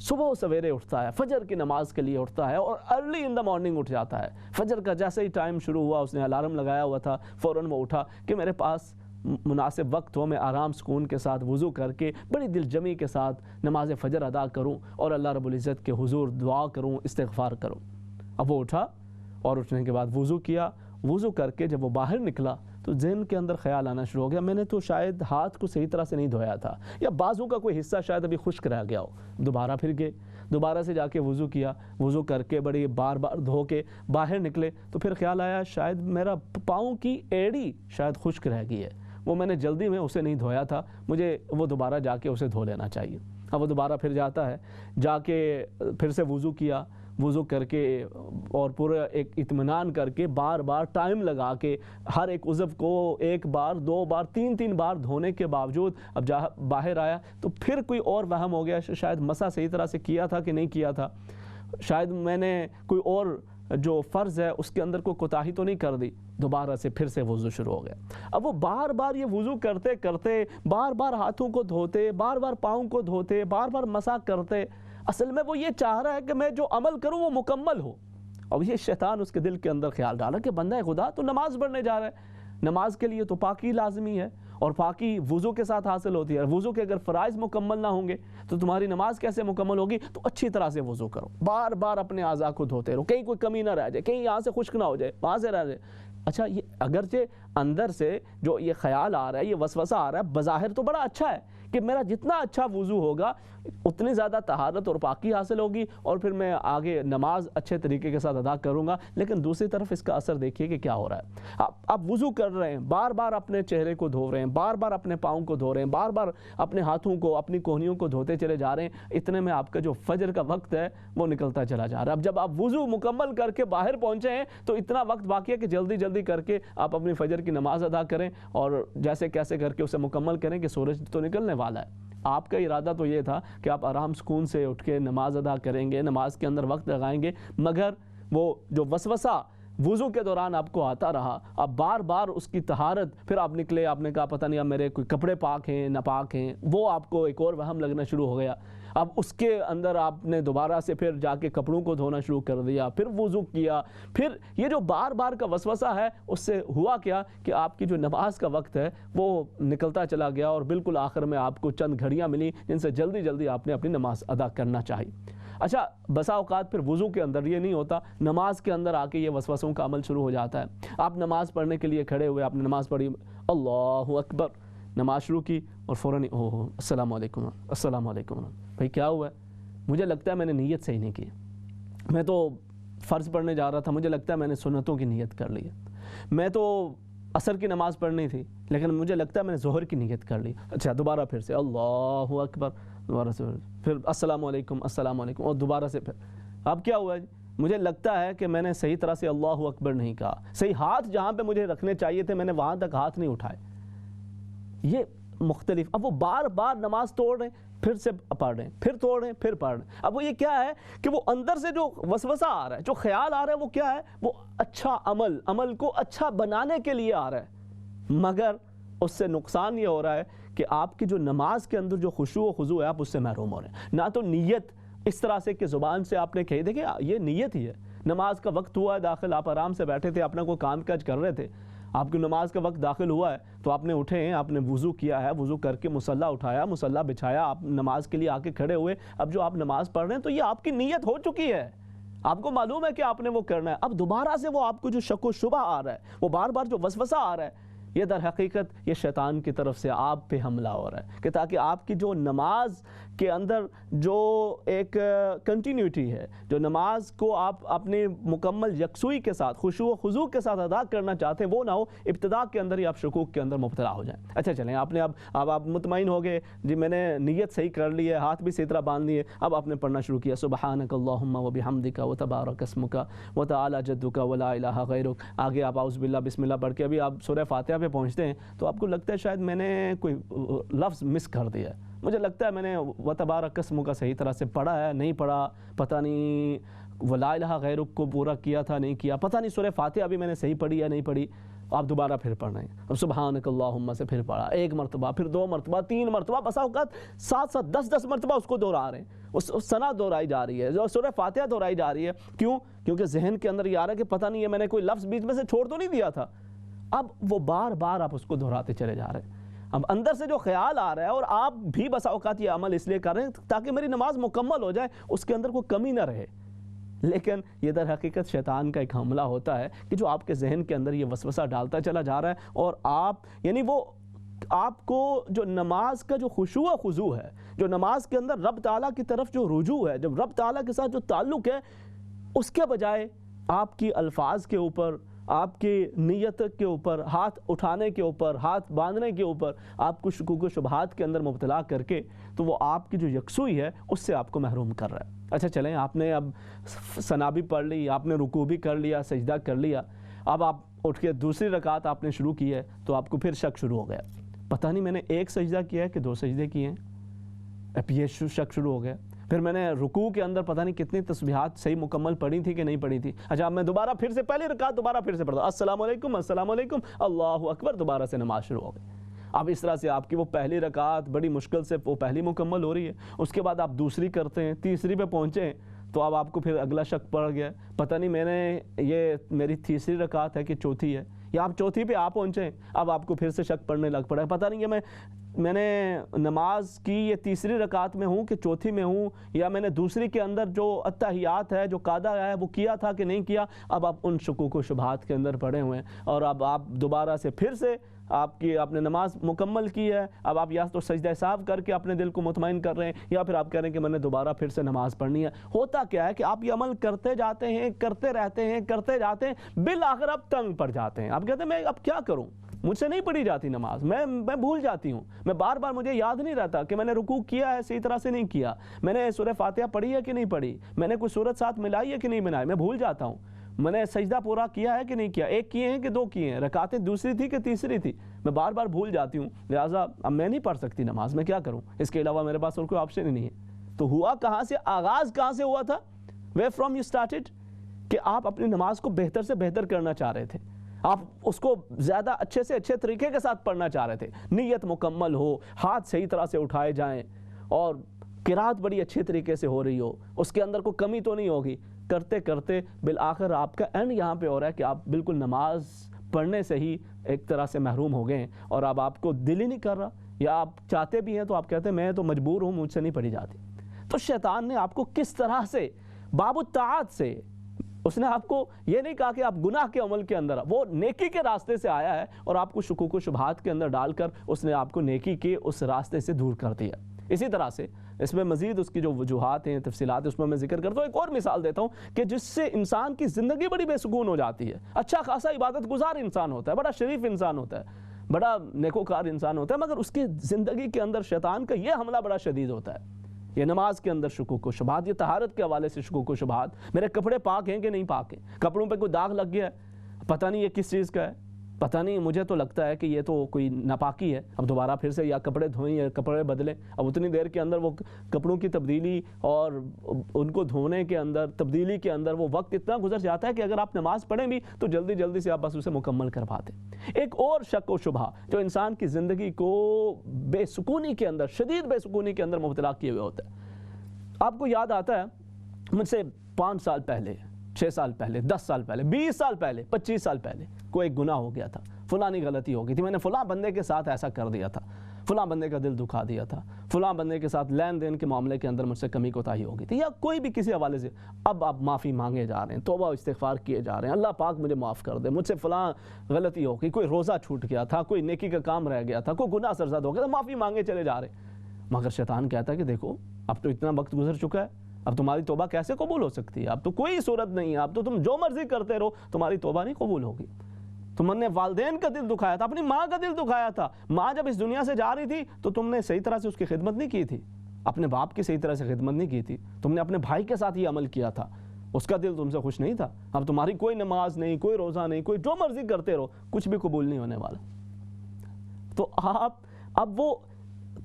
صبح سویرے اٹھتا ہے، فجر کی نماز کے لیے اٹھتا ہے اور ارلی ان دا مارننگ اٹھ جاتا ہے. فجر کا جیسے ہی ٹائم شروع ہوا، اس نے الارم لگایا ہوا تھا، فوراً وہ اٹھا کہ میرے پاس مناسب وقت ہو، میں آرام سکون کے ساتھ وضو کر کے بڑی دل جمی کے ساتھ نماز فجر ادا کروں اور اللہ رب العزت کے حضور دعا کروں، استغفار کروں. اب وہ اٹھا اور اٹھنے کے بعد وضو کیا. وضو کر کے جب وہ باہر نکلا تو ذہن کے اندر خیال آنا شروع ہو گیا، میں نے تو شاید ہاتھ کو صحیح طرح سے نہیں دھویا تھا، یا بازو کا کوئی حصہ شاید ابھی خشک رہ گیا ہو. دوبارہ پھر گئے، دوبارہ سے جا کے وضو کیا، وضو کر کے بڑی بار بار دھو کے باہر نکلے تو پھر خیال آیا شاید میرا پاؤں کی ایڑی شاید خشک رہ گئی ہے، وہ میں نے جلدی میں اسے نہیں دھویا تھا، مجھے وہ دوبارہ جا کے اسے دھو لینا چاہیے. اب وہ دوبارہ پھر جاتا ہے، جا کے پھر سے وضو کیا، وضو کر کے اور پورا ایک اطمینان کر کے بار بار ٹائم لگا کے ہر ایک عضو کو ایک بار، دو بار، تین بار دھونے کے باوجود اب باہر آیا تو پھر کوئی اور وہم ہو گیا، شاید مسا صحیح طرح سے کیا تھا کہ نہیں کیا تھا، شاید میں نے کوئی اور جو فرض ہے اس کے اندر کوئی کوتاہی تو نہیں کر دی. دوبارہ سے پھر سے وضو شروع ہو گیا. اب وہ بار بار یہ وضو کرتے کرتے بار بار ہاتھوں کو دھوتے، بار بار پاؤں کو دھوتے، بار بار مسا کرتے. اصل میں وہ یہ چاہ رہا ہے کہ میں جو عمل کروں وہ مکمل ہو. اب یہ شیطان اس کے دل کے اندر خیال ڈالا کہ بندہ خدا تو نماز پڑھنے جا رہا ہے، نماز کے لیے تو پاکی لازمی ہے اور پاکی وضو کے ساتھ حاصل ہوتی ہے. وضو کے اگر فرائض مکمل نہ ہوں گے تو تمہاری نماز کیسے مکمل ہوگی؟ تو اچھی طرح سے وضو کرو، بار بار اپنے اعضاء کو دھوتے رہو، کہیں کوئی کمی نہ رہ جائے، کہیں یہاں سے خشک نہ ہو جائے، وہاں سے رہ جائے. اچھا، یہ اگرچہ اندر سے جو یہ خیال آ رہا ہے، یہ وسوسہ آ رہا ہے، بظاہر تو بڑا اچھا ہے کہ میرا جتنا اچھا وضو ہوگا اتنی زیادہ طہارت اور پاکی حاصل ہوگی اور پھر میں آگے نماز اچھے طریقے کے ساتھ ادا کروں گا. لیکن دوسری طرف اس کا اثر دیکھیے کہ کیا ہو رہا ہے. آپ وضو کر رہے ہیں، بار بار اپنے چہرے کو دھو رہے ہیں، بار بار اپنے پاؤں کو دھو رہے ہیں، بار بار اپنے ہاتھوں کو، اپنی کوہنیوں کو دھوتے چلے جا رہے ہیں. اتنے میں آپ کا جو فجر کا وقت ہے وہ نکلتا چلا جا رہا ہے. اب جب آپ وضو مکمل کر کے باہر پہنچے ہیں تو اتنا وقت باقی ہے کہ جلدی جلدی کر کے آپ اپنی فجر کی نماز ادا کریں اور جیسے کیسے کر کے اسے مکمل کریں کہ سورج تو نکلنے والا ہے. آپ کا ارادہ تو یہ تھا کہ آپ آرام سکون سے اٹھ کے نماز ادا کریں گے، نماز کے اندر وقت لگائیں گے، مگر وہ جو وسوسہ وضو کے دوران آپ کو آتا رہا، اب بار بار اس کی طہارت، پھر آپ نکلے، آپ نے کہا پتہ نہیں اب میرے کوئی کپڑے پاک ہیں نہ پاک ہیں، وہ آپ کو ایک اور وہم لگنا شروع ہو گیا. اب اس کے اندر آپ نے دوبارہ سے پھر جا کے کپڑوں کو دھونا شروع کر دیا، پھر وضو کیا، پھر یہ جو بار بار کا وسوسہ ہے اس سے ہوا کیا کہ آپ کی جو نماز کا وقت ہے وہ نکلتا چلا گیا اور بالکل آخر میں آپ کو چند گھڑیاں ملی جن سے جلدی جلدی آپ نے اپنی نماز ادا کرنا چاہی. اچھا، بسا اوقات پھر وضو کے اندر یہ نہیں ہوتا، نماز کے اندر آ کے یہ وسوسوں کا عمل شروع ہو جاتا ہے. آپ نماز پڑھنے کے لیے کھڑے ہوئے، آپ نے نماز پڑھی، اللہ اکبر، نماز شروع کی اور فوراً السلام علیکم، السلام علیکم. بھائی کیا ہوا ہے؟ مجھے لگتا ہے میں نے نیت صحیح نہیں کی، میں تو فرض پڑھنے جا رہا تھا، مجھے لگتا ہے میں نے سنتوں کی نیت کر لی ہے، میں تو عصر کی نماز پڑھنی تھی لیکن مجھے لگتا ہے میں نے ظہر کی نیت کر لی. اچھا، دوبارہ پھر سے اللہ اکبر، دوبارہ سے پھر السلام علیکم، السلام علیکم، اور دوبارہ سے پھر اب کیا ہوا ہے؟ مجھے لگتا ہے کہ میں نے صحیح طرح سے اللہ اکبر نہیں کہا، صحیح ہاتھ جہاں پہ مجھے رکھنے چاہیے تھے میں نے وہاں تک ہاتھ نہیں اٹھائے. یہ مختلف، اب وہ بار بار نماز توڑ رہے ہیں، پھر سے پڑھ رہے ہیں، پھر توڑ رہے ہیں، پھر پڑھ رہے ہیں. اب وہ یہ کیا ہے کہ وہ اندر سے جو وسوسہ آ رہا ہے، جو خیال آ رہا ہے، وہ کیا ہے؟ وہ اچھا عمل کو اچھا بنانے کے لیے آ رہا ہے، مگر اس سے نقصان یہ ہو رہا ہے کہ آپ کی جو نماز کے اندر جو خشوع و خضوع ہے آپ اس سے محروم ہو رہے ہیں. نہ تو نیت اس طرح سے کہ زبان سے آپ نے کہی، دیکھیں یہ نیت ہی ہے، نماز کا وقت ہوا ہے داخل، آپ آرام سے بیٹھے تھے، اپنا کوئی کام کاج کر رہے تھے، آپ کی نماز کا وقت داخل ہوا ہے تو آپ نے اٹھے ہیں، آپ نے وضو کیا ہے، وضو کر کے مصلی اٹھایا، مصلی بچھایا، آپ نماز کے لیے آ کے کھڑے ہوئے. اب جو آپ نماز پڑھ رہے ہیں تو یہ آپ کی نیت ہو چکی ہے، آپ کو معلوم ہے کہ آپ نے وہ کرنا ہے. اب دوبارہ سے وہ آپ کو جو شک و شبہ آ رہا ہے، وہ بار بار جو وسوسہ آ رہا ہے، یہ در حقیقت یہ شیطان کی طرف سے آپ پہ حملہ ہو رہا ہے کہ تاکہ آپ کی جو نماز کے اندر جو ایک کنٹینیوٹی ہے، جو نماز کو آپ اپنی مکمل یکسوئی کے ساتھ، خشوع و خضوع کے ساتھ ادا کرنا چاہتے ہیں، وہ نہ ہو، ابتدا کے اندر ہی آپ شکوک کے اندر مبتلا ہو جائیں. اچھا چلیں، آپ نے اب آپ مطمئن ہو گئے، جی میں نے نیت صحیح کر لی ہے، ہاتھ بھی صحیح طرح باندھ لیے، اب آپ نے پڑھنا شروع کیا سبحانک اللہم و بحمدک و تبارک اسمک و تعالی جدک و لا الہ غیرک. آگے آپ اعوذ باللہ بسم اللہ پڑھ کے ابھی آپ سورہ فاتحہ پہ پہنچتے ہیں تو آپ کو لگتا ہے شاید میں نے کوئی لفظ مس کر دیا ہے، مجھے لگتا ہے میں نے وتبارک اسمک کا صحیح طرح سے پڑھا ہے نہیں پڑھا، پتہ نہیں ولا الہ غیرک کو پورا کیا تھا نہیں کیا، پتہ نہیں سورہ فاتحہ ابھی میں نے صحیح پڑھی یا نہیں پڑھی. آپ دوبارہ پھر پڑھ رہے ہیں، اب سبحانک اللہم سے پھر پڑھا، 1 مرتبہ، پھر 2 مرتبہ، 3 مرتبہ، بسا اوقات 7 10 مرتبہ اس کو دہرا رہے ہیں، اس ثنا دہرائی جا رہی ہے، جو سورہ فاتحہ دہرائی جا رہی ہے. کیوں؟ کیونکہ ذہن کے اندر یہ آ رہا ہے کہ پتہ نہیں ہے میں نے کوئی لفظ بیچ میں سے چھوڑ تو نہیں دیا تھا. اب وہ بار بار آپ اس کو دہراتے چلے جا رہے ہیں. اب اندر سے جو خیال آ رہا ہے، اور آپ بھی بسا اوقات یہ عمل اس لیے کر رہے ہیں تاکہ میری نماز مکمل ہو جائے، اس کے اندر کوئی کمی نہ رہے. لیکن یہ در حقیقت شیطان کا ایک حملہ ہوتا ہے کہ جو آپ کے ذہن کے اندر یہ وسوسہ ڈالتا چلا جا رہا ہے، اور آپ یعنی وہ آپ کو جو نماز کا جو خشوع و خضوع ہے، جو نماز کے اندر رب تعالیٰ کی طرف جو رجوع ہے، جب رب تعالیٰ کے ساتھ جو تعلق ہے، اس کے بجائے آپ کی الفاظ کے اوپر، آپ کی نیت کے اوپر، ہاتھ اٹھانے کے اوپر، ہاتھ باندھنے کے اوپر آپ کو شکوک و شبہات کے اندر مبتلا کر کے، تو وہ آپ کی جو یکسوئی ہے اس سے آپ کو محروم کر رہا ہے. اچھا چلیں، آپ نے اب ثنا بھی پڑھ لی، آپ نے رکوع بھی کر لیا، سجدہ کر لیا، اب آپ اٹھ کے دوسری رکعت آپ نے شروع کی ہے، تو آپ کو پھر شک شروع ہو گیا، پتہ نہیں میں نے 1 سجدہ کیا ہے کہ 2 سجدے کیے ہیں. اب یہ شک شروع ہو گیا. پھر میں نے رکوع کے اندر پتہ نہیں کتنی تسبیحات صحیح مکمل پڑھی تھی کہ نہیں پڑھی تھی. اچھا اب میں دوبارہ پھر سے پہلی رکعت دوبارہ پھر سے پڑھتا ہوں، السلام علیکم السلام علیکم اللہ اکبر، دوبارہ سے نماز شروع ہو گئی. اب اس طرح سے آپ کی وہ پہلی رکعت بڑی مشکل سے وہ پہلی مکمل ہو رہی ہے، اس کے بعد آپ دوسری کرتے ہیں، تیسری پہ پہنچے ہیں، تو اب آپ کو پھر اگلا شک پڑ گیا، پتہ نہیں میں نے یہ میری تیسری رکعت ہے کہ چوتھی ہے، یا آپ چوتھی پہ آپ پہنچے ہیں. اب آپ کو پھر سے شک پڑنے لگ پڑا ہے، پتہ نہیں کہ میں نے نماز کی یہ تیسری رکعت میں ہوں کہ چوتھی میں ہوں، یا میں نے دوسری کے اندر جو اتحیات ہے، جو قاعدہ ہے، وہ کیا تھا کہ نہیں کیا. اب آپ ان شکوک و شبہات کے اندر پڑے ہوئے ہیں، اور اب آپ دوبارہ سے پھر سے آپ نے نماز مکمل کی ہے. اب آپ یا تو سجدہ سہو کر کے اپنے دل کو مطمئن کر رہے ہیں، یا پھر آپ کہہ رہے ہیں کہ میں نے دوبارہ پھر سے نماز پڑھنی ہے. ہوتا کیا ہے کہ آپ یہ عمل کرتے جاتے ہیں، کرتے رہتے ہیں، کرتے جاتے ہیں، بالآخر آپ تنگ پڑ جاتے ہیں. آپ کہتے ہیں میں اب کیا کروں، مجھ سے نہیں پڑھی جاتی نماز، میں بھول جاتی ہوں، میں بار بار مجھے یاد نہیں رہتا کہ میں نے رکوع کیا ہے صحیح طرح سے نہیں کیا، میں نے سورہ فاتحہ پڑھی ہے کہ نہیں پڑھی، میں نے کوئی سورت ساتھ ملائی ہے کہ نہیں ملائی، میں بھول جاتا ہوں، میں نے سجدہ پورا کیا ہے کہ نہیں کیا، 1 کیے ہیں کہ 2 کیے ہیں، رکعتیں دوسری تھی کہ تیسری تھی، میں بار بار بھول جاتی ہوں. لہٰذا اب میں نہیں پڑھ سکتی نماز، میں کیا کروں، اس کے علاوہ میرے پاس اور کوئی آپشن ہی نہیں ہے. تو ہوا کہاں سے، آغاز کہاں سے ہوا تھا، where from you started، کہ آپ اپنی نماز کو بہتر سے بہتر کرنا چاہ رہے تھے، آپ اس کو زیادہ اچھے سے اچھے طریقے کے ساتھ پڑھنا چاہ رہے تھے، نیت مکمل ہو، ہاتھ صحیح طرح سے اٹھائے جائیں، اور قرات بڑی اچھے طریقے سے ہو رہی ہو، اس کے اندر کوئی کمی تو نہیں ہوگی. کرتے کرتے بالآخر آپ کا اینڈ یہاں پہ ہو رہا ہے کہ آپ بالکل نماز پڑھنے سے ہی ایک طرح سے محروم ہو گئے ہیں، اور اب آپ کو دل ہی نہیں کر رہا، یا آپ چاہتے بھی ہیں تو آپ کہتے ہیں میں تو مجبور ہوں، مجھ سے نہیں پڑھی جاتی. تو شیطان نے آپ کو کس طرح سے باب الطاعات سے، اس نے آپ کو یہ نہیں کہا کہ آپ گناہ کے عمل کے اندر، وہ نیکی کے راستے سے آیا ہے، اور آپ کو شکوک و شبہات کے اندر ڈال کر اس نے آپ کو نیکی کے اس راستے سے دور کر دیا. اسی طرح سے اس میں مزید اس کی جو وجوہات ہیں، تفصیلات، اس میں میں ذکر کرتا ہوں. ایک اور مثال دیتا ہوں کہ جس سے انسان کی زندگی بڑی بے سکون ہو جاتی ہے. اچھا خاصا عبادت گزار انسان ہوتا ہے، بڑا شریف انسان ہوتا ہے، بڑا نیکوکار انسان ہوتا ہے، مگر اس کی زندگی کے اندر شیطان کا یہ حملہ بڑا شدید ہوتا ہے. یہ نماز کے اندر شکوک و شبہات، یہ طہارت کے حوالے سے شکوک و شبہات، میرے کپڑے پاک ہیں کہ نہیں پاک ہیں، کپڑوں پہ کوئی داغ لگ گیا ہے، پتہ نہیں یہ کس چیز کا ہے، پتہ نہیں، مجھے تو لگتا ہے کہ یہ تو کوئی ناپاکی ہے. اب دوبارہ پھر سے یا کپڑے دھوئیں یا کپڑے بدلیں. اب اتنی دیر کے اندر وہ کپڑوں کی تبدیلی اور ان کو دھونے کے اندر، تبدیلی کے اندر وہ وقت اتنا گزر جاتا ہے کہ اگر آپ نماز پڑھیں بھی تو جلدی جلدی سے آپ بس اسے مکمل کر پاتے. ایک اور شک و شبہ جو انسان کی زندگی کو بے سکونی کے اندر، شدید بے سکونی کے اندر مبتلا کیے ہوئے ہوتا ہے. آپ کو یاد آتا ہے مجھ سے 5 سال پہلے، 6 سال پہلے، 10 سال پہلے، 20 سال پہلے، 25 سال پہلے کوئی ایک گناہ ہو گیا تھا، فلانی غلطی ہو گئی تھی، میں نے فلاں بندے کے ساتھ ایسا کر دیا تھا، فلاں بندے کا دل دکھا دیا تھا، فلاں بندے کے ساتھ لین دین کے معاملے کے اندر مجھ سے کمی کوتاہی ہو گئی تھی، یا کوئی بھی کسی حوالے سے. اب آپ معافی مانگے جا رہے ہیں، توبہ و استغفار کیے جا رہے ہیں، اللہ پاک مجھے معاف کر دے، مجھ سے فلاں غلطی ہو گئی، کوئی روزہ چھوٹ گیا تھا، کوئی نیکی کا کام رہ گیا تھا، کوئی گناہ سرزد ہو گیا تھا، معافی مانگے چلے جا رہے ہیں. مگر شیطان کہتا ہے کہ دیکھو اب تو اتنا وقت گزر چکا ہے، اب تمہاری توبہ کیسے قبول ہو سکتی ہے، اب تو کوئی صورت نہیں ہے، اب تو تم جو مرضی کرتے رہو، تمہاری توبہ نہیں قبول ہوگی. تم نے والدین کا دل دکھایا تھا، اپنی ماں کا دل دکھایا تھا، ماں جب اس دنیا سے جا رہی تھی تو تم نے صحیح طرح سے اس کی خدمت نہیں کی تھی، اپنے باپ کی صحیح طرح سے خدمت نہیں کی تھی، تم نے اپنے بھائی کے ساتھ یہ عمل کیا تھا، اس کا دل تم سے خوش نہیں تھا. اب تمہاری کوئی نماز نہیں، کوئی روزہ نہیں، کوئی جو مرضی کرتے رہو، کچھ بھی قبول نہیں ہونے والا. تو آپ اب وہ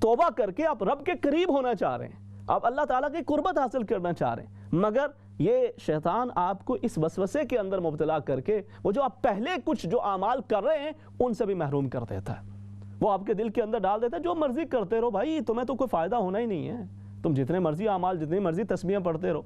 توبہ کر کے آپ رب کے قریب ہونا چاہ رہے ہیں، آپ اللہ تعالیٰ کی قربت حاصل کرنا چاہ رہے ہیں، مگر یہ شیطان آپ کو اس وسوسے کے اندر مبتلا کر کے وہ جو آپ پہلے کچھ جو اعمال کر رہے ہیں ان سے بھی محروم کر دیتا ہے. وہ آپ کے دل کے اندر ڈال دیتا ہے جو مرضی کرتے رہو بھائی، تمہیں تو کوئی فائدہ ہونا ہی نہیں ہے. تم جتنے مرضی اعمال، جتنی مرضی تسبیحیں پڑھتے رہو،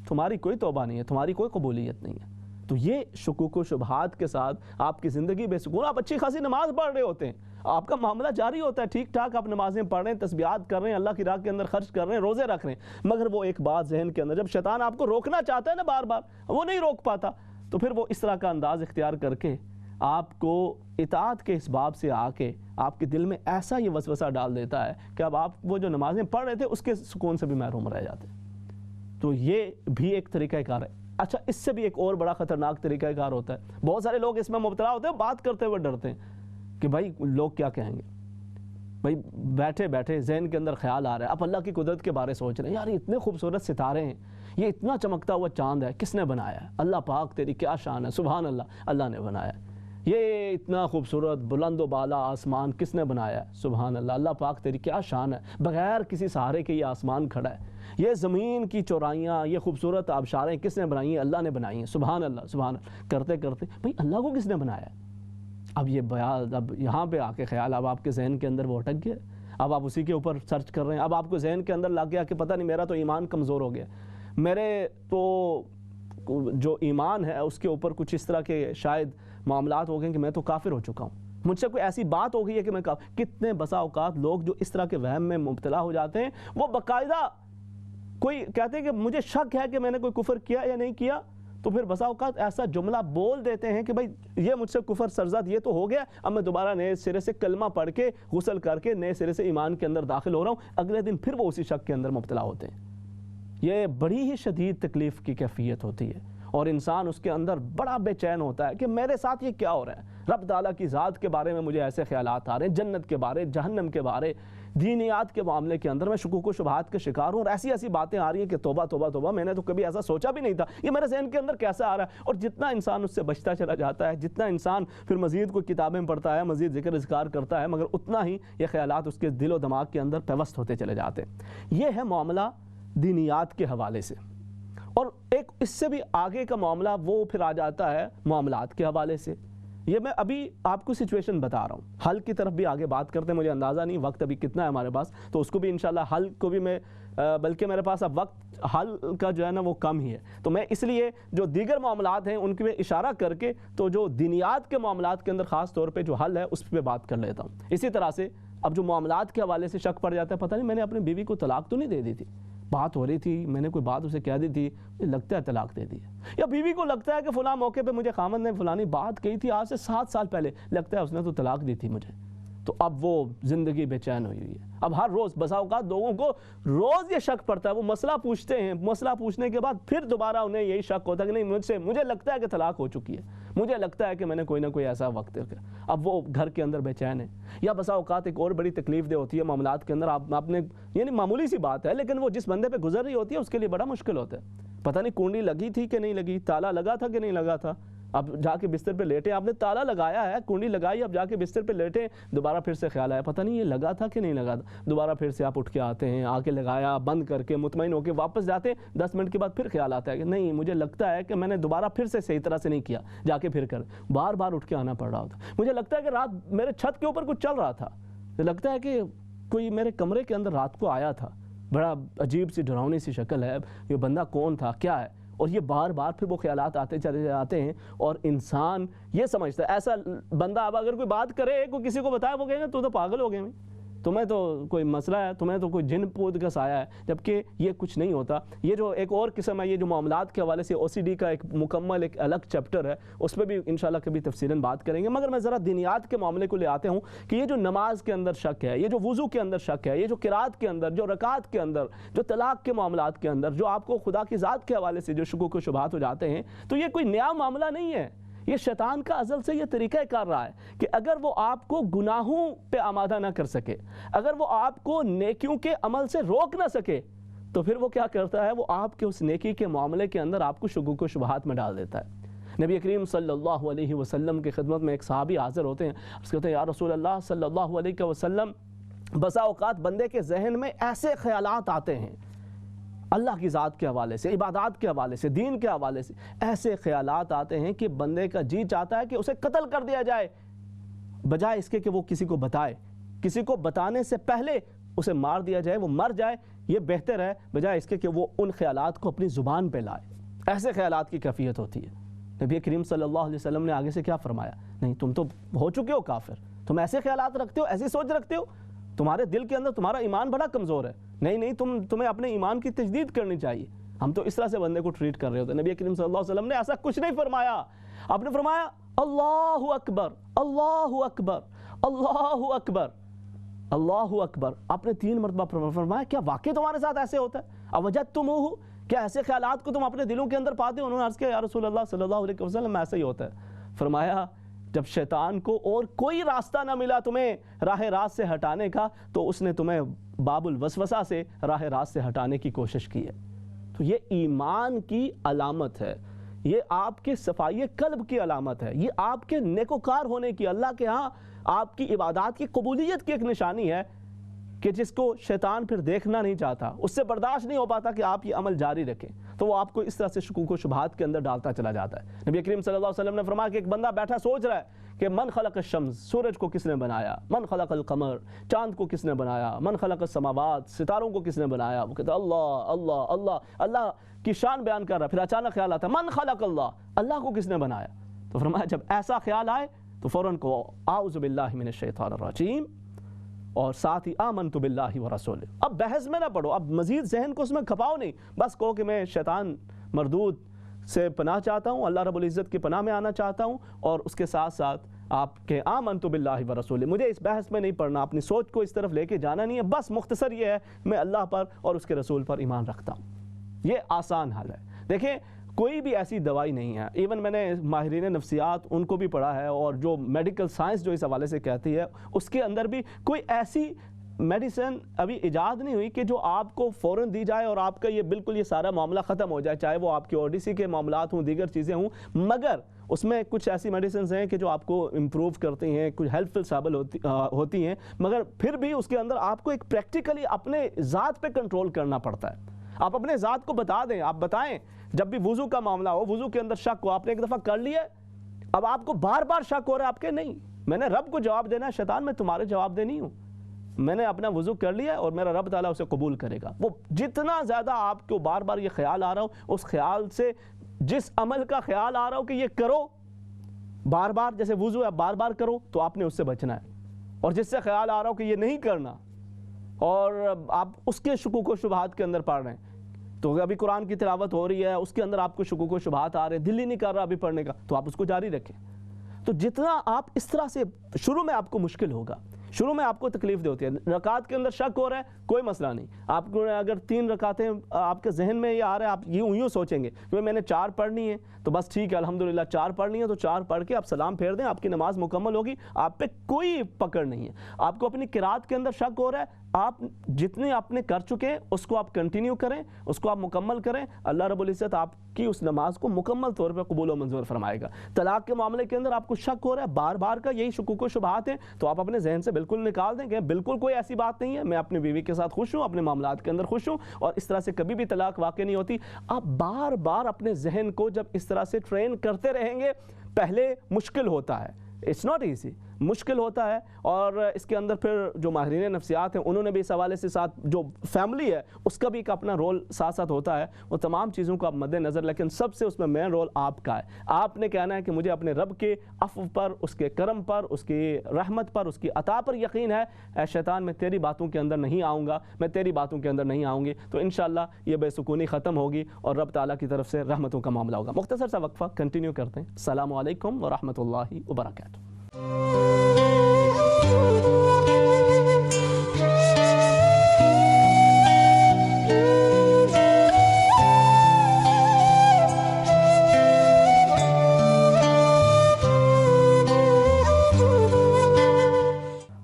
تمہاری کوئی توبہ نہیں ہے، تمہاری کوئی قبولیت نہیں ہے. تو یہ شکوک و شبہات کے ساتھ آپ کی زندگی بے سکون. آپ اچھی خاصی نماز پڑھ رہے ہوتے ہیں، آپ کا معاملہ جاری ہوتا ہے، ٹھیک ٹھاک آپ نمازیں پڑھ رہے ہیں، تسبیحات کر رہے ہیں، اللہ کی راہ کے اندر خرچ کر رہے ہیں، روزے رکھ رہے ہیں، مگر وہ ایک بات ذہن کے اندر، جب شیطان آپ کو روکنا چاہتا ہے نا بار بار، وہ نہیں روک پاتا، تو پھر وہ اس طرح کا انداز اختیار کر کے آپ کو اطاعت کے اس باب سے آ کے آپ کے دل میں ایسا یہ وسوسہ ڈال دیتا ہے کہ اب آپ وہ جو نمازیں پڑھ رہے تھے اس کے سکون سے بھی محروم رہ جاتے ہیں. تو یہ بھی ایک طریقہ کار ہے. اچھا، اس سے بھی ایک اور بڑا خطرناک طریقہ کار ہوتا ہے. بہت سارے لوگ اس میں مبتلا ہوتے ہیں، بات کرتے ہوئے ڈرتے ہیں کہ بھائی لوگ کیا کہیں گے. بھائی بیٹھے بیٹھے ذہن کے اندر خیال آ رہا ہے، آپ اللہ کی قدرت کے بارے سوچ رہے ہیں، یار اتنے خوبصورت ستارے ہیں، یہ اتنا چمکتا ہوا چاند ہے، کس نے بنایا ہے؟ اللہ پاک تیری کیا شان ہے، سبحان اللہ، اللہ نے بنایا ہے. یہ اتنا خوبصورت بلند و بالا آسمان کس نے بنایا ہے؟ سبحان اللہ، اللہ پاک تیری کیا شان ہے، بغیر کسی سہارے کے یہ آسمان کھڑا ہے. یہ زمین کی چورائیاں، یہ خوبصورت آبشاریں کس نے بنائی ہیں؟ اللہ نے بنائی ہیں. سبحان اللہ، سبحان اللہ کرتے کرتے بھئی اللہ کو کس نے بنایا ہے؟ اب یہ بیان، اب یہاں پہ آ کے خیال اب آپ کے ذہن کے اندر وہ اٹک گیا، اب آپ اسی کے اوپر سرچ کر رہے ہیں. اب آپ کو ذہن کے اندر لگ گیا کہ پتہ نہیں میرا تو ایمان کمزور ہو گیا، میرے تو جو ایمان ہے اس کے اوپر کچھ اس طرح کے شاید معاملات ہو گئے کہ میں تو کافر ہو چکا ہوں، مجھ سے کوئی ایسی بات ہو گئی ہے کہ میں کتنے بسا اوقات لوگ جو اس طرح کے وہم میں مبتلا ہو جاتے ہیں، وہ باقاعدہ کوئی کہتے ہیں کہ مجھے شک ہے کہ میں نے کوئی کفر کیا یا نہیں کیا، تو پھر بسا اوقات ایسا جملہ بول دیتے ہیں کہ بھائی یہ مجھ سے کفر سرزد یہ تو ہو گیا، اب میں دوبارہ نئے سرے سے کلمہ پڑھ کے غسل کر کے نئے سرے سے ایمان کے اندر داخل ہو رہا ہوں. اگلے دن پھر وہ اسی شک کے اندر مبتلا ہوتے ہیں. یہ بڑی ہی شدید تکلیف کی کیفیت ہوتی ہے اور انسان اس کے اندر بڑا بے چین ہوتا ہے کہ میرے ساتھ یہ کیا ہو رہا ہے. رب تعالیٰ کی ذات کے بارے میں مجھے ایسے خیالات آ رہے ہیں، جنت کے بارے، جہنم کے بارے، دینیات کے معاملے کے اندر میں شکوک و شبہات کا شکار ہوں، اور ایسی ایسی باتیں آ رہی ہیں کہ توبہ توبہ توبہ، میں نے تو کبھی ایسا سوچا بھی نہیں تھا، یہ میرے ذہن کے اندر کیسا آ رہا ہے. اور جتنا انسان اس سے بچتا چلا جاتا ہے، جتنا انسان پھر مزید کوئی کتابیں پڑھتا ہے، مزید ذکر اذکار کرتا ہے، مگر اتنا ہی یہ خیالات اس کے دل و دماغ کے اندر پیوست ہوتے چلے جاتے ہیں. یہ ہے معاملہ دینیات کے حوالے سے. اور ایک اس سے بھی آگے کا معاملہ وہ پھر آ جاتا ہے معاملات کے حوالے سے. یہ میں ابھی آپ کو سچویشن بتا رہا ہوں، حل کی طرف بھی آگے بات کرتے ہیں، مجھے اندازہ نہیں وقت ابھی کتنا ہے ہمارے پاس، تو اس کو بھی انشاءاللہ حل کو بھی میں بلکہ میرے پاس اب وقت حل کا جو ہے نا وہ کم ہی ہے، تو میں اس لیے جو دیگر معاملات ہیں ان کے اشارہ کر کے تو جو دینیات کے معاملات کے اندر خاص طور پہ جو حل ہے اس پہ بات کر لیتا ہوں. اسی طرح سے اب جو معاملات کے حوالے سے شک پڑ جاتا ہے، پتہ نہیں میں نے اپنی بیوی کو طلاق تو نہیں دے دی تھی، بات ہو رہی تھی، میں نے کوئی بات اسے کہہ دی تھی، لگتا ہے طلاق دے دی ہے. یا بیوی کو لگتا ہے کہ فلاں موقع پہ مجھے خامند نے فلانی بات کہی تھی آج سے 7 سال پہلے، لگتا ہے اس نے تو طلاق دی تھی مجھے. تو اب وہ زندگی بے چین ہوئی ہے. اب ہر روز بسا اوقات لوگوں کو روز یہ شک پڑتا ہے، وہ مسئلہ پوچھتے ہیں، مسئلہ پوچھنے کے بعد پھر دوبارہ انہیں یہی شک ہوتا ہے کہ نہیں مجھے لگتا ہے کہ طلاق ہو چکی ہے، مجھے لگتا ہے کہ میں نے کوئی نہ کوئی ایسا وقت ہے. اب وہ گھر کے اندر بے چین ہے. یا بسا اوقات ایک اور بڑی تکلیف دہ ہوتی ہے معاملات کے اندر، آپ نے یعنی معمولی سی بات ہے لیکن وہ جس بندے پہ گزر رہی ہوتی ہے اس کے لیے بڑا مشکل ہوتا ہے. پتہ نہیں کنڈی لگی تھی کہ نہیں لگی، تالا لگا تھا کہ نہیں لگا تھا، اب جا کے بستر پہ لیٹے، آپ نے تالا لگایا ہے، کنڈی لگائی، اب جا کے بستر پہ لیٹے، دوبارہ پھر سے خیال آیا پتہ نہیں یہ لگا تھا کہ نہیں لگا تھا، دوبارہ پھر سے آپ اٹھ کے آتے ہیں، آ کے لگایا، بند کر کے مطمئن ہو کے واپس جاتے ہیں، 10 منٹ کے بعد پھر خیال آتا ہے کہ نہیں مجھے لگتا ہے کہ میں نے دوبارہ پھر سے صحیح طرح سے نہیں کیا، جا کے پھر کر بار بار اٹھ کے آنا پڑ رہا ہوتا. مجھے لگتا ہے کہ رات میرے چھت کے اوپر کچھ چل رہا تھا، لگتا ہے کہ کوئی میرے کمرے کے اندر رات کو آیا تھا، بڑا عجیب سی ڈراؤنی سی شکل ہے، یہ بندہ کون تھا، کیا ہے. اور یہ بار بار پھر وہ خیالات آتے چلے جاتے ہیں اور انسان یہ سمجھتا ہے ایسا بندہ اب اگر کوئی بات کرے، کوئی کسی کو بتائے، وہ کہیں گے تو پاگل ہو گئے ہیں، تمہیں تو کوئی مسئلہ ہے، تمہیں تو کوئی جن پود کا سایہ ہے، جبکہ یہ کچھ نہیں ہوتا. یہ جو ایک اور قسم ہے، یہ جو معاملات کے حوالے سے OCD کا ایک مکمل ایک الگ چیپٹر ہے، اس پہ بھی انشاءاللہ کبھی تفصیلاً بات کریں گے. مگر میں ذرا دینیات کے معاملے کو لے آتے ہوں کہ یہ جو نماز کے اندر شک ہے، یہ جو وضو کے اندر شک ہے، یہ جو قرات کے اندر، جو رکعت کے اندر، جو طلاق کے معاملات کے اندر، جو آپ کو خدا کی ذات کے حوالے سے جو شکوک و شبہات ہو جاتے ہیں، تو یہ کوئی نیا معاملہ نہیں ہے. یہ شیطان کا ازل سے یہ طریقہ کار رہا ہے کہ اگر وہ آپ کو گناہوں پہ آمادہ نہ کر سکے، اگر وہ آپ کو نیکیوں کے عمل سے روک نہ سکے، تو پھر وہ کیا کرتا ہے، وہ آپ کے اس نیکی کے معاملے کے اندر آپ کو شکوک و شبہات میں ڈال دیتا ہے. نبی کریم صلی اللہ علیہ وسلم کی خدمت میں ایک صحابی حاضر ہوتے ہیں، اس کہتے ہیں یا رسول اللہ صلی اللہ علیہ وسلم، بسا اوقات بندے کے ذہن میں ایسے خیالات آتے ہیں، اللہ کی ذات کے حوالے سے، عبادات کے حوالے سے، دین کے حوالے سے ایسے خیالات آتے ہیں کہ بندے کا جی چاہتا ہے کہ اسے قتل کر دیا جائے، بجائے اس کے کہ وہ کسی کو بتائے، کسی کو بتانے سے پہلے اسے مار دیا جائے، وہ مر جائے، یہ بہتر ہے بجائے اس کے کہ وہ ان خیالات کو اپنی زبان پہ لائے۔ ایسے خیالات کی کیفیت ہوتی ہے۔ نبی کریم صلی اللہ علیہ وسلم نے آگے سے کیا فرمایا؟ نہیں، تم تو ہو چکے ہو کافر، تم ایسے خیالات رکھتے ہو، ایسی سوچ رکھتے ہو، تمہارے دل کے اندر تمہارا ایمان بڑا کمزور ہے، نہیں تمہیں اپنے ایمان کی تجدید کرنی چاہیے۔ ہم تو اس طرح سے بندے کو ٹریٹ کر رہے ہوتے ہیں۔ نبی کریم صلی اللہ علیہ وسلم نے ایسا کچھ نہیں فرمایا، آپ نے فرمایا اللہ اکبر، اللہ اکبر، اللہ اکبر، اللہ اکبر، آپ نے 3 مرتبہ فرمایا۔ کیا واقعی تمہارے ساتھ ایسے ہوتا ہے؟ اوجدتموہ، کیا ایسے خیالات کو تم اپنے دلوں کے اندر پاتے ہو؟ انہوں نے عرض کیا یا رسول اللہ صلی اللہ علیہ وسلم ایسا ہی ہوتا ہے۔ فرمایا جب شیطان کو اور کوئی راستہ نہ ملا تمہیں راہ راست سے ہٹانے کا تو اس نے تمہیں باب الوسوسہ سے راہ راست سے ہٹانے کی کوشش کی ہے۔ تو یہ ایمان کی علامت ہے، یہ آپ کے صفائی قلب کی علامت ہے، یہ آپ کے نیکوکار ہونے کی، اللہ کے ہاں آپ کی عبادات کی قبولیت کی ایک نشانی ہے کہ جس کو شیطان پھر دیکھنا نہیں چاہتا، اس سے برداشت نہیں ہو پاتا کہ آپ یہ عمل جاری رکھیں، تو وہ آپ کو اس طرح سے شکوک و شبہات کے اندر ڈالتا چلا جاتا ہے۔ نبی کریم صلی اللہ علیہ وسلم نے فرمایا کہ ایک بندہ بیٹھا سوچ رہا ہے کہ من خلق الشمس، سورج کو کس نے بنایا، من خلق القمر، چاند کو کس نے بنایا، من خلق السماوات، ستاروں کو کس نے بنایا، وہ کہتا اللہ اللہ اللہ، اللہ کی شان بیان کر رہا ہے، پھر اچانک خیال آتا ہے من خلق اللہ، اللہ کو کس نے بنایا؟ تو فرمایا جب ایسا خیال آئے تو فوراً کو اعوذ باللہ من الشیطان الرجیم، اور ساتھ ہی آمنت باللہ ورسولہ۔ اب بحث میں نہ پڑھو، اب مزید ذہن کو اس میں کھپاؤ نہیں، بس کہو کہ میں شیطان مردود سے پناہ چاہتا ہوں، اللہ رب العزت کی پناہ میں آنا چاہتا ہوں، اور اس کے ساتھ ساتھ آپ کے آمنت باللہ ورسولہ، مجھے اس بحث میں نہیں پڑھنا، اپنی سوچ کو اس طرف لے کے جانا نہیں ہے، بس مختصر یہ ہے میں اللہ پر اور اس کے رسول پر ایمان رکھتا ہوں۔ یہ آسان حل ہے۔ دیکھیں کوئی بھی ایسی دوائی نہیں ہے، ایون میں نے ماہرین نفسیات ان کو بھی پڑھا ہے، اور جو میڈیکل سائنس جو اس حوالے سے کہتی ہے اس کے اندر بھی کوئی ایسی میڈیسن ابھی ایجاد نہیں ہوئی کہ جو آپ کو فوراً دی جائے اور آپ کا یہ بالکل یہ سارا معاملہ ختم ہو جائے، چاہے وہ آپ کی اوڈیسی کے معاملات ہوں، دیگر چیزیں ہوں، مگر اس میں کچھ ایسی میڈیسنز ہیں کہ جو آپ کو امپروو کرتی ہیں، کچھ ہیلپ فل ثابت ہوتی ہیں، مگر پھر بھی اس کے اندر آپ کو ایک پریکٹیکلی اپنے ذات پہ کنٹرول کرنا پڑتا ہے۔ آپ اپنے ذات کو بتا دیں، آپ بتائیں، جب بھی وضو کا معاملہ ہو، وضو کے اندر شک ہو، آپ نے ایک دفعہ کر لیا، اب آپ کو بار بار شک ہو رہا ہے آپ کے، نہیں میں نے رب کو جواب دینا ہے، شیطان میں تمہارے جواب دے نہیں ہوں، میں نے اپنا وضو کر لیا اور میرا رب تعالیٰ اسے قبول کرے گا۔ وہ جتنا زیادہ آپ کو بار بار یہ خیال آ رہا ہو، اس خیال سے جس عمل کا خیال آ رہا ہو کہ یہ کرو بار بار، جیسے وضو ہے بار بار کرو، تو آپ نے اس سے بچنا ہے، اور جس سے خیال آ رہا ہو کہ یہ نہیں کرنا اور آپ اس کے شکوک و شبہات کے اندر پڑھ رہے ہیں، تو ابھی قرآن کی تلاوت ہو رہی ہے، اس کے اندر آپ کو شکوک و شبہات آ رہے ہیں، دل ہی نہیں کر رہا ابھی پڑھنے کا، تو آپ اس کو جاری رکھیں۔ تو جتنا آپ اس طرح سے، شروع میں آپ کو مشکل ہوگا، شروع میں آپ کو تکلیف دہ ہوتی ہے، رکعت کے اندر شک ہو رہا ہے کوئی مسئلہ نہیں، آپ کو اگر 3 رکعتیں آپ کے ذہن میں یہ آ رہا ہے، آپ یوں سوچیں گے کہ میں نے 4 پڑھنی ہے تو بس ٹھیک ہے الحمدللہ 4 پڑھنی ہے، تو 4 پڑھ کے آپ سلام پھیر دیں، آپ کی نماز مکمل ہوگی، آپ پہ کوئی پکڑ نہیں ہے۔ آپ کو اپنی قرات کے اندر شک ہو رہا ہے، آپ جتنے آپ نے کر چکے اس کو آپ کنٹینیو کریں، اس کو آپ مکمل کریں، اللہ رب العزت آپ کی اس نماز کو مکمل طور پہ قبول و منظور فرمائے گا۔ طلاق کے معاملے کے اندر آپ کو شک ہو رہا ہے بار بار کا، یہی شکوک و شبہات ہیں، تو آپ اپنے ذہن سے بالکل نکال دیں کہ بالکل کوئی ایسی بات نہیں ہے، میں اپنی بیوی کے ساتھ خوش ہوں، اپنے معاملات کے اندر خوش ہوں، اور اس طرح سے کبھی بھی طلاق واقع نہیں ہوتی۔ آپ بار بار اپنے ذہن کو جب اس طرح سے ٹرین کرتے رہیں گے، پہلے مشکل ہوتا ہے، اٹس ناٹ ایزی، مشکل ہوتا ہے، اور اس کے اندر پھر جو ماہرین نفسیات ہیں انہوں نے بھی اس حوالے سے ساتھ جو فیملی ہے اس کا بھی ایک اپنا رول ساتھ ساتھ ہوتا ہے، وہ تمام چیزوں کو آپ مد نظر، لیکن سب سے اس میں مین رول آپ کا ہے۔ آپ نے کہنا ہے کہ مجھے اپنے رب کے عفو پر، اس کے کرم پر، اس کی رحمت پر، اس کی عطا پر یقین ہے، اے شیطان میں تیری باتوں کے اندر نہیں آؤں گا، میں تیری باتوں کے اندر نہیں آؤں گی، تو انشاءاللہ یہ بے سکونی ختم ہوگی اور رب تعالیٰ کی طرف سے رحمتوں کا معاملہ ہوگا۔ مختصر سا وقفہ کنٹینیو کرتے ہیں۔ السلام علیکم ورحمۃ اللہ وبرکاتہ۔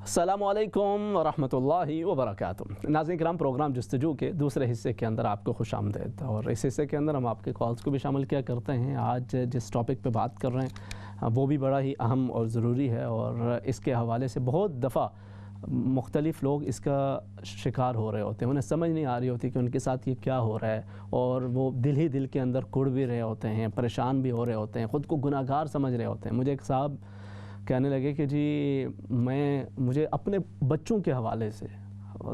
السلام علیکم ورحمۃ اللہ وبرکاتہ۔ ناظرین کرام، پروگرام جستجو کے دوسرے حصے کے اندر آپ کو خوش آمدید، اور اس حصے کے اندر ہم آپ کے کالز کو بھی شامل کیا کرتے ہیں۔ آج جس ٹاپک پہ بات کر رہے ہیں وہ بھی بڑا ہی اہم اور ضروری ہے، اور اس کے حوالے سے بہت دفعہ مختلف لوگ اس کا شکار ہو رہے ہوتے ہیں، انہیں سمجھ نہیں آ رہی ہوتی کہ ان کے ساتھ یہ کیا ہو رہا ہے، اور وہ دل ہی دل کے اندر کڑ بھی رہے ہوتے ہیں، پریشان بھی ہو رہے ہوتے ہیں، خود کو گناہ گار سمجھ رہے ہوتے ہیں۔ مجھے ایک صاحب کہنے لگے کہ جی مجھے اپنے بچوں کے حوالے سے،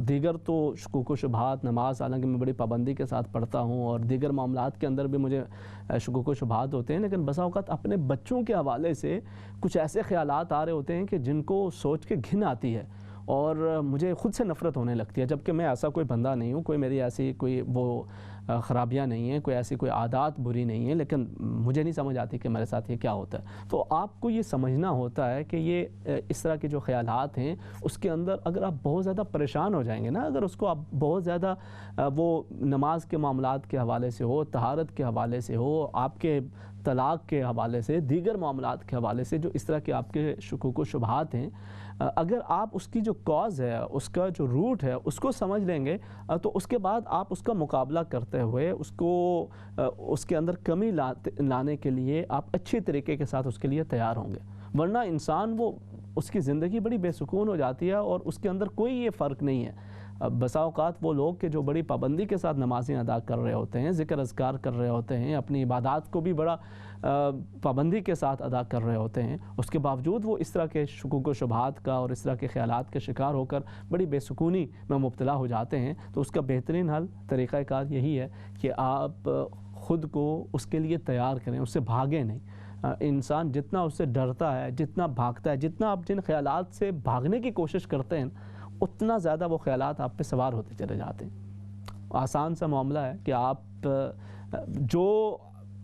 دیگر تو شکوک و شبہات، نماز حالانکہ میں بڑی پابندی کے ساتھ پڑھتا ہوں اور دیگر معاملات کے اندر بھی مجھے شکوک و شبہات ہوتے ہیں، لیکن بسا اوقات اپنے بچوں کے حوالے سے کچھ ایسے خیالات آ رہے ہوتے ہیں کہ جن کو سوچ کے گھن آتی ہے اور مجھے خود سے نفرت ہونے لگتی ہے، جبکہ میں ایسا کوئی بندہ نہیں ہوں، کوئی میری ایسی کوئی وہ خرابیاں نہیں ہیں، کوئی ایسی کوئی عادات بری نہیں ہیں، لیکن مجھے نہیں سمجھ آتی کہ میرے ساتھ یہ کیا ہوتا ہے۔ تو آپ کو یہ سمجھنا ہوتا ہے کہ یہ اس طرح کے جو خیالات ہیں اس کے اندر اگر آپ بہت زیادہ پریشان ہو جائیں گے نا، اگر اس کو آپ بہت زیادہ وہ نماز کے معاملات کے حوالے سے ہو، طہارت کے حوالے سے ہو، آپ کے طلاق کے حوالے سے، دیگر معاملات کے حوالے سے جو اس طرح کے آپ کے شکوک و شبہات ہیں، اگر آپ اس کی جو کاز ہے، اس کا جو روٹ ہے، اس کو سمجھ لیں گے تو اس کے بعد آپ اس کا مقابلہ کرتے ہوئے اس کے اندر کمی لانے کے لیے آپ اچھی طریقے کے ساتھ اس کے لیے تیار ہوں گے، ورنہ انسان اس کی زندگی بڑی بے سکون ہو جاتی ہے اور اس کے اندر کوئی یہ فرق نہیں ہے۔ بسا اوقات وہ لوگ کہ جو بڑی پابندی کے ساتھ نمازیں ادا کر رہے ہوتے ہیں، ذکر اذکار کر رہے ہوتے ہیں، اپنی عبادات کو بھی بڑا پابندی کے ساتھ ادا کر رہے ہوتے ہیں، اس کے باوجود وہ اس طرح کے شکوک و شبہات کا اور اس طرح کے خیالات کے شکار ہو کر بڑی بے سکونی میں مبتلا ہو جاتے ہیں، تو اس کا بہترین حل، طریقہ کار یہی ہے کہ آپ خود کو اس کے لیے تیار کریں، اس سے بھاگیں نہیں۔ انسان جتنا اس سے ڈرتا ہے، جتنا بھاگتا ہے، جتنا آپ جن خیالات سے بھاگنے کی کوشش کرتے ہیں اتنا زیادہ وہ خیالات آپ پہ سوار ہوتے چلے جاتے ہیں۔ آسان سا معاملہ ہے کہ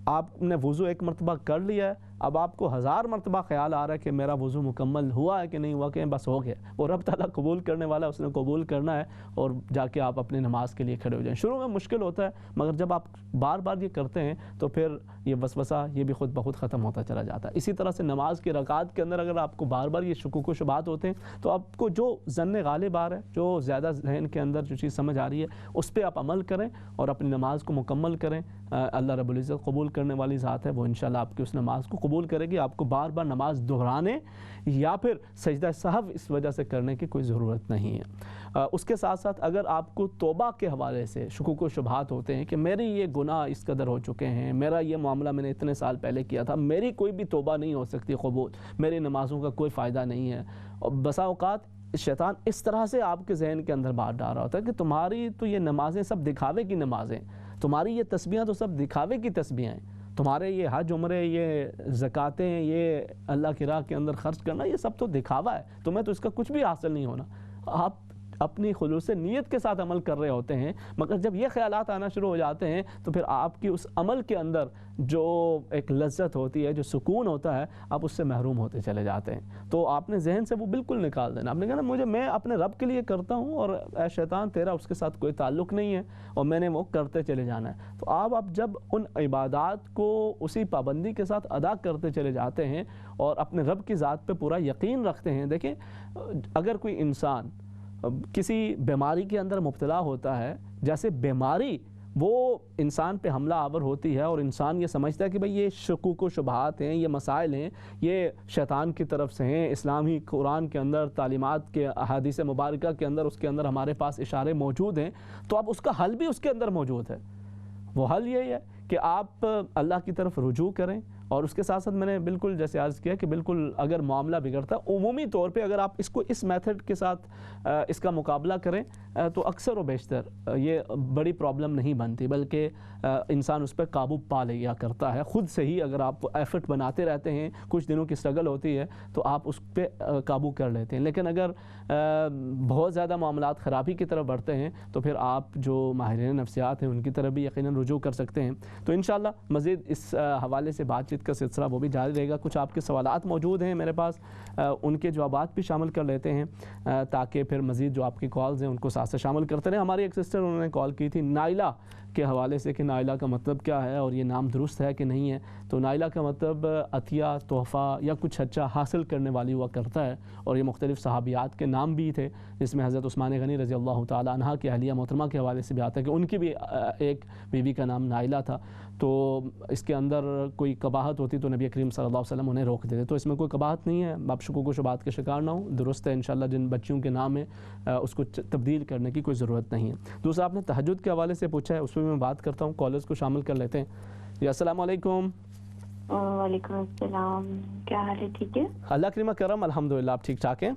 آپ نے وضو ایک مرتبہ کر لیا ہے، اب آپ کو 1000 مرتبہ خیال آ رہا ہے کہ میرا وضو مکمل ہوا ہے کہ نہیں ہوا، کہ بس ہو گیا، وہ رب تعالیٰ قبول کرنے والا ہے، اس نے قبول کرنا ہے، اور جا کے آپ اپنی نماز کے لیے کھڑے ہو جائیں۔ شروع میں مشکل ہوتا ہے، مگر جب آپ بار بار یہ کرتے ہیں تو پھر یہ وسوسہ یہ بھی خود بخود ختم ہوتا چلا جاتا ہے۔ اسی طرح سے نماز کی رکعات کے اندر اگر آپ کو بار بار یہ شکوک و شبہات ہوتے ہیں تو آپ کو جو ظن غالب آ رہا ہے، جو زیادہ ذہن کے اندر جو چیز سمجھ آ رہی ہے اس پہ آپ عمل کریں اور اپنی نماز کو مکمل کریں۔ اللہ رب العزت قبول کرنے والی ذات ہے، وہ انشاءاللہ آپ کی اس نماز کو قبول کرے گی۔ آپ کو بار بار نماز دہرانے یا پھر سجدہ سہو اس وجہ سے کرنے کی کوئی ضرورت نہیں ہے۔ اس کے ساتھ ساتھ اگر آپ کو توبہ کے حوالے سے شکوک و شبہات ہوتے ہیں کہ میری یہ گناہ اس قدر ہو چکے ہیں، میرا یہ معاملہ میں نے اتنے سال پہلے کیا تھا، میری کوئی بھی توبہ نہیں ہو سکتی قبول، میری نمازوں کا کوئی فائدہ نہیں ہے، اور بسا اوقات شیطان اس طرح سے آپ کے ذہن کے اندر بات ڈال رہا ہوتا ہے کہ تمہاری تو یہ نمازیں سب دکھاوے کی نمازیں، تمہاری یہ تسبیحاں تو سب دکھاوے کی تسبیحاں ہیں، تمہارے یہ حج عمرے، یہ زکاتیں، یہ اللہ کی راہ کے اندر خرچ کرنا، یہ سب تو دکھاوا ہے، تمہیں تو اس کا کچھ بھی حاصل نہیں ہونا۔ آپ اپنی خلوص نیت کے ساتھ عمل کر رہے ہوتے ہیں، مگر جب یہ خیالات آنا شروع ہو جاتے ہیں تو پھر آپ کی اس عمل کے اندر جو ایک لذت ہوتی ہے، جو سکون ہوتا ہے، آپ اس سے محروم ہوتے چلے جاتے ہیں۔ تو آپ نے ذہن سے وہ بالکل نکال دینا، آپ نے کہا نا میں اپنے رب کے لیے کرتا ہوں اور اے شیطان تیرا اس کے ساتھ کوئی تعلق نہیں ہے اور میں نے وہ کرتے چلے جانا ہے۔ تو آپ جب ان عبادات کو اسی پابندی کے ساتھ ادا کرتے چلے جاتے ہیں اور اپنے رب کی ذات پہ پورا یقین رکھتے ہیں، دیکھیں اگر کوئی انسان کسی بیماری کے اندر مبتلا ہوتا ہے، جیسے بیماری وہ انسان پہ حملہ آور ہوتی ہے اور انسان یہ سمجھتا ہے کہ بھئی یہ شکوک و شبہات ہیں، یہ مسائل ہیں، یہ شیطان کی طرف سے ہیں، اسلامی قرآن کے اندر، تعلیمات کے احادیث مبارکہ کے اندر اس کے اندر ہمارے پاس اشارے موجود ہیں، تو اب اس کا حل بھی اس کے اندر موجود ہے۔ وہ حل یہی ہے کہ آپ اللہ کی طرف رجوع کریں، اور اس کے ساتھ ساتھ میں نے بالکل جیسے عرض کیا کہ بالکل اگر معاملہ بگڑتا ہے، عمومی طور پہ اگر آپ اس کو اس میتھڈ کے ساتھ اس کا مقابلہ کریں تو اکثر و بیشتر یہ بڑی پرابلم نہیں بنتی، بلکہ انسان اس پہ قابو پا لیا کرتا ہے خود سے ہی۔ اگر آپ ایفرٹ بناتے رہتے ہیں، کچھ دنوں کی اسٹرگل ہوتی ہے تو آپ اس پہ قابو کر لیتے ہیں، لیکن اگر بہت زیادہ معاملات خرابی کی طرف بڑھتے ہیں تو پھر آپ جو ماہرین نفسیات ہیں ان کی طرف بھی یقیناً رجوع کر سکتے ہیں۔ تو انشاءاللہ مزید اس حوالے سے بات چیت کا سلسلہ وہ بھی جاری رہے گا۔ کچھ آپ کے سوالات موجود ہیں میرے پاس، ان کے جوابات بھی شامل کر لیتے ہیں تاکہ پھر مزید جو آپ کی کالز ہیں ان کو ساتھ سے شامل کرتے رہیں۔ ہماری ایک سسٹر انہوں نے کال کی تھی نائلہ کے حوالے سے کہ نائلہ کا مطلب کیا ہے اور یہ نام درست ہے کہ نہیں ہے۔ تو نائلہ کا مطلب عطیہ، تحفہ یا کچھ اچھا حاصل کرنے والی ہوا کرتا ہے، اور یہ مختلف صحابیات کے نام بھی تھے، جس میں حضرت عثمان غنی رضی اللہ تعالی عنہ کی اہلیہ محترمہ کے حوالے سے بھی آتا ہے کہ ان کی بھی ایک بیوی کا نام نائلہ تھا۔ تو اس کے اندر کوئی قباحت ہوتی تو نبی کریم صلی اللہ علیہ وسلم انہیں روک دیتے. تو اس میں کوئی قباحت نہیں ہے, آپ شکوک و شبہات کے شکار نہ ہوں, درست ہے انشاءاللہ. جن بچیوں کے نام ہے اس کو تبدیل کرنے کی کوئی ضرورت نہیں ہے. دوسرا آپ نے تہجد کے حوالے سے پوچھا ہے, اس پہ میں بات کرتا ہوں, کالرز کو شامل کر لیتے ہیں. جی السلام علیکم. وعلیکم السلام, کیا حال ہے؟ ٹھیک ہے, اللہ کریم کرم, الحمدللہ. آپ ٹھیک ٹھاک ہیں؟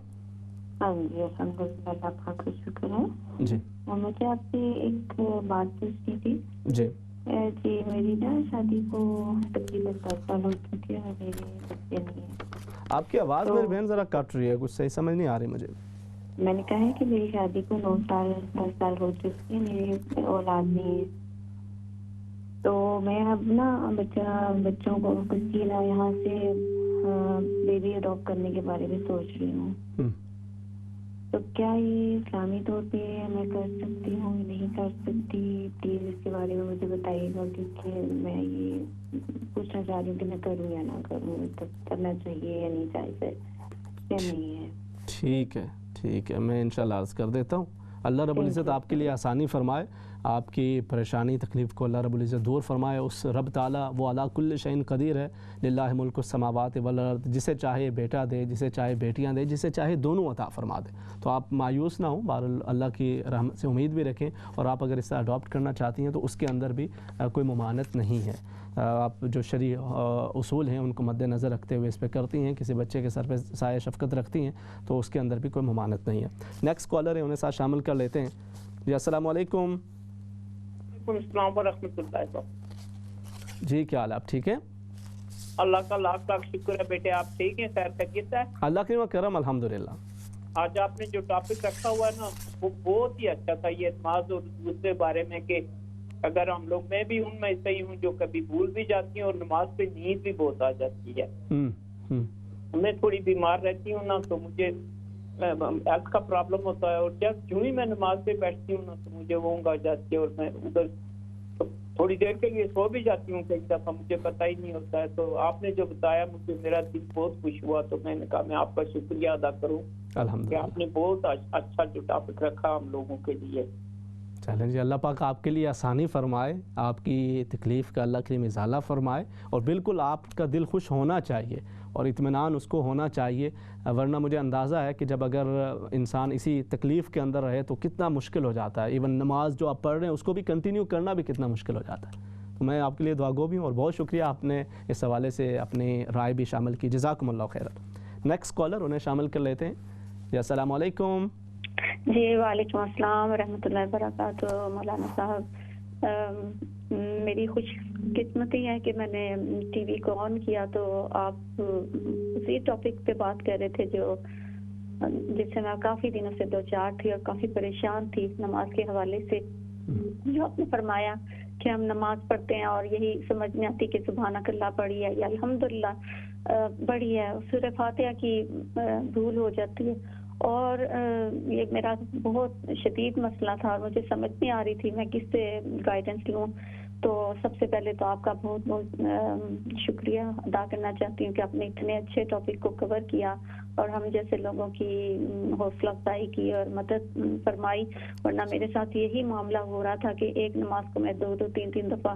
ہاں جی الحمدللہ, اللہ پاک کا شکر ہے. جی مجھے آپ سے ایک بات پوچھنی تھی. جی جی میری نا شادی کو تقریباً 10 سال ہو چکے ہیں, میرے بچے نہیں ہیں. آپ کی آواز میری بہن ذرا کٹ رہی ہے, کچھ صحیح سمجھ نہیں آ رہی مجھے. میں نے کہا ہے کہ میری شادی کو 10 سال ہو چکی ہے, میری اولاد نہیں ہے. تو میں اب نا بچوں کو کسی نا یہاں سے بیبی اڈاپٹ کرنے کے بارے میں سوچ رہی ہوں. تو کیا یہ اسلامی طور پہ میں کر سکتی ہوں یا نہیں کر سکتی؟ پلیز اس کے بارے میں مجھے بتائیے گا, کیونکہ میں یہ پوچھنا چاہ رہی ہوں کہ میں کروں یا نہ کروں, کرنا چاہیے یا نہیں چاہیے یا نہیں ہے. ٹھیک ہے ٹھیک ہے, میں انشاءاللہ عرض کر دیتا ہوں. اللہ رب العزت آپ کے لیے آسانی فرمائے, آپ کی پریشانی تکلیف کو اللہ رب العزت دور فرمائے. اس رب تعالیٰ وہ علی کل شیء قدیر ہے, للہ ملک السماوات والارض, جسے چاہے بیٹا دے, جسے چاہے بیٹیاں دے, جسے چاہے دونوں عطا فرما دے. تو آپ مایوس نہ ہوں, بہرحال اللہ کی رحمت سے امید بھی رکھیں, اور آپ اگر اسے اڈاپٹ کرنا چاہتی ہیں تو اس کے اندر بھی کوئی ممانعت نہیں ہے. آپ جو شرعی اصول ہیں ان کو مد نظر رکھتے ہوئے اس پہ کرتی ہیں, کسی بچے کے سر پہ سایہ شفقت رکھتی ہیں, تو اس کے اندر بھی کوئی ممانعت نہیں ہے. نیکسٹ کالر ہے, انہیں ساتھ شامل کر لیتے ہیں. جی السلام علیکم. وعلیکم السلام ورحمۃ اللہ. جی کیا حال ہے, آپ ٹھیک ہیں؟ اللہ کا لاکھ لاکھ شکر ہے بیٹے, آپ ٹھیک ہیں؟ خیر خیریت ہے؟ اللہ کی کرم, الحمدللہ. آج آپ نے جو ٹاپک رکھا ہوا ہے نا وہ بہت ہی اچھا تھا, یہ نماز اور دوسرے بارے میں, کہ اگر ہم لوگ, میں بھی ان میں سے ہی ہوں جو کبھی بھول بھی جاتی ہوں اور نماز پہ نیند بھی بہت آ جاتی ہے. میں تھوڑی بیمار رہتی ہوں نا, تو مجھے ہیلتھ کا پرابلم ہوتا ہے, اور جب جو ہی میں نماز پہ بیٹھتی ہوں نا تو مجھے وہ اونگ آ جاتی ہے, اور میں ادھر تھوڑی دیر کے لیے سو بھی جاتی ہوں کئی دفعہ, مجھے پتہ ہی نہیں ہوتا ہے. تو آپ نے جو بتایا مجھے میرا دل بہت خوش ہوا, تو میں نے کہا میں آپ کا شکریہ ادا کروں کہ آپ نے بہت اچھا جو ٹاپک رکھا ہم لوگوں کے لیے. چلیں جی, اللہ پاک آپ کے لیے آسانی فرمائے, آپ کی تکلیف کا اللہ کریم ازالہ فرمائے, اور بالکل آپ کا دل خوش ہونا چاہیے اور اطمینان اس کو ہونا چاہیے, ورنہ مجھے اندازہ ہے کہ جب اگر انسان اسی تکلیف کے اندر رہے تو کتنا مشکل ہو جاتا ہے. ایون نماز جو آپ پڑھ رہے ہیں اس کو بھی کنٹینیو کرنا بھی کتنا مشکل ہو جاتا ہے. تو میں آپ کے لیے دعا گو بھی ہوں, اور بہت شکریہ آپ نے اس حوالے سے اپنی رائے بھی شامل کی, جزاکم اللہ خیر. نیکسٹ کالر, انہیں شامل کر لیتے ہیں. جی السلام علیکم. جی وعلیکم السلام ورحمۃ اللہ وبرکاتہ. مولانا صاحب, میری خوش قسمتی ہے کہ میں نے ٹی وی کو آن کیا تو آپ اسی ٹاپک پہ بات کر رہے تھے جو جس سے میں کافی دنوں سے دو چار تھی اور کافی پریشان تھی نماز کے حوالے سے. جو آپ نے فرمایا کہ ہم نماز پڑھتے ہیں اور یہی سمجھ میں آتی کہ سبحانک اللہ پڑھی ہے یا الحمدللہ پڑھی ہے, سورہ فاتحہ کی بھول ہو جاتی ہے, اور یہ میرا بہت شدید مسئلہ تھا اور مجھے سمجھ نہیں آ رہی تھی میں کس سے گائیڈنس لوں. تو سب سے پہلے تو آپ کا بہت بہت شکریہ ادا کرنا چاہتی ہوں کہ آپ نے اتنے اچھے ٹاپک کو کور کیا اور ہم جیسے لوگوں کی حوصلہ افزائی کی اور مدد فرمائی, ورنہ میرے ساتھ یہی معاملہ ہو رہا تھا کہ ایک نماز کو میں 2-3 دفعہ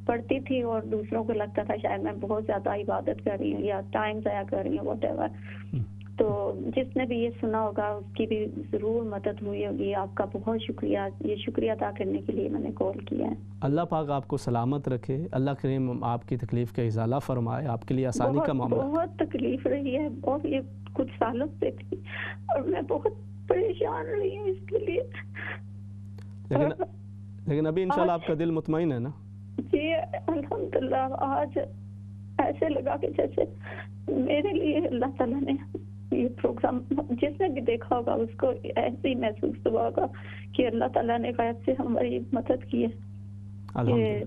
پڑھتی تھی اور دوسروں کو لگتا تھا شاید میں بہت زیادہ عبادت کر رہی ہوں یا ٹائم ضائع کر رہی ہوں واٹ ایور. تو جس نے بھی یہ سنا ہوگا اس کی بھی ضرور مدد ہوئی ہوگی. آپ کا بہت شکریہ, یہ شکریہ ادا کرنے کے لیے میں نے کال کیا ہے. اللہ پاک آپ کو سلامت رکھے, اللہ کریم آپ کی تکلیف کا ازالہ فرمائے, آپ کے لیے آسانی کا معاملہ. بہت تکلیف رہی ہے, بہت, یہ کچھ سالوں سے تھی اور میں بہت پریشان رہی ہوں اس کے لیے. لیکن ابھی انشاءاللہ آپ کا دل مطمئن ہے نا؟ جی الحمدللہ. آج ایسے لگا کہ جیسے میرے لیے اللہ تعالیٰ نے یہ پروگرام, جس نے بھی دیکھا ہوگا اس کو ایسے ہی محسوس ہوا ہوگا کہ اللہ تعالیٰ نے غیب سے ہماری مدد کی ہے.